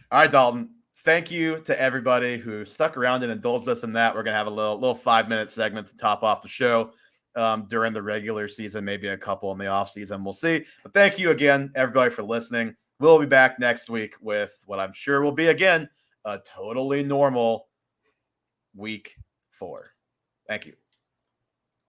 All right, Dalton. Thank you to everybody who stuck around and indulged us in that. We're gonna have a little 5-minute segment to top off the show during the regular season, maybe a couple in the off season. We'll see. But thank you again, everybody, for listening. We'll be back next week with what I'm sure will be again a totally normal week 4. Thank you.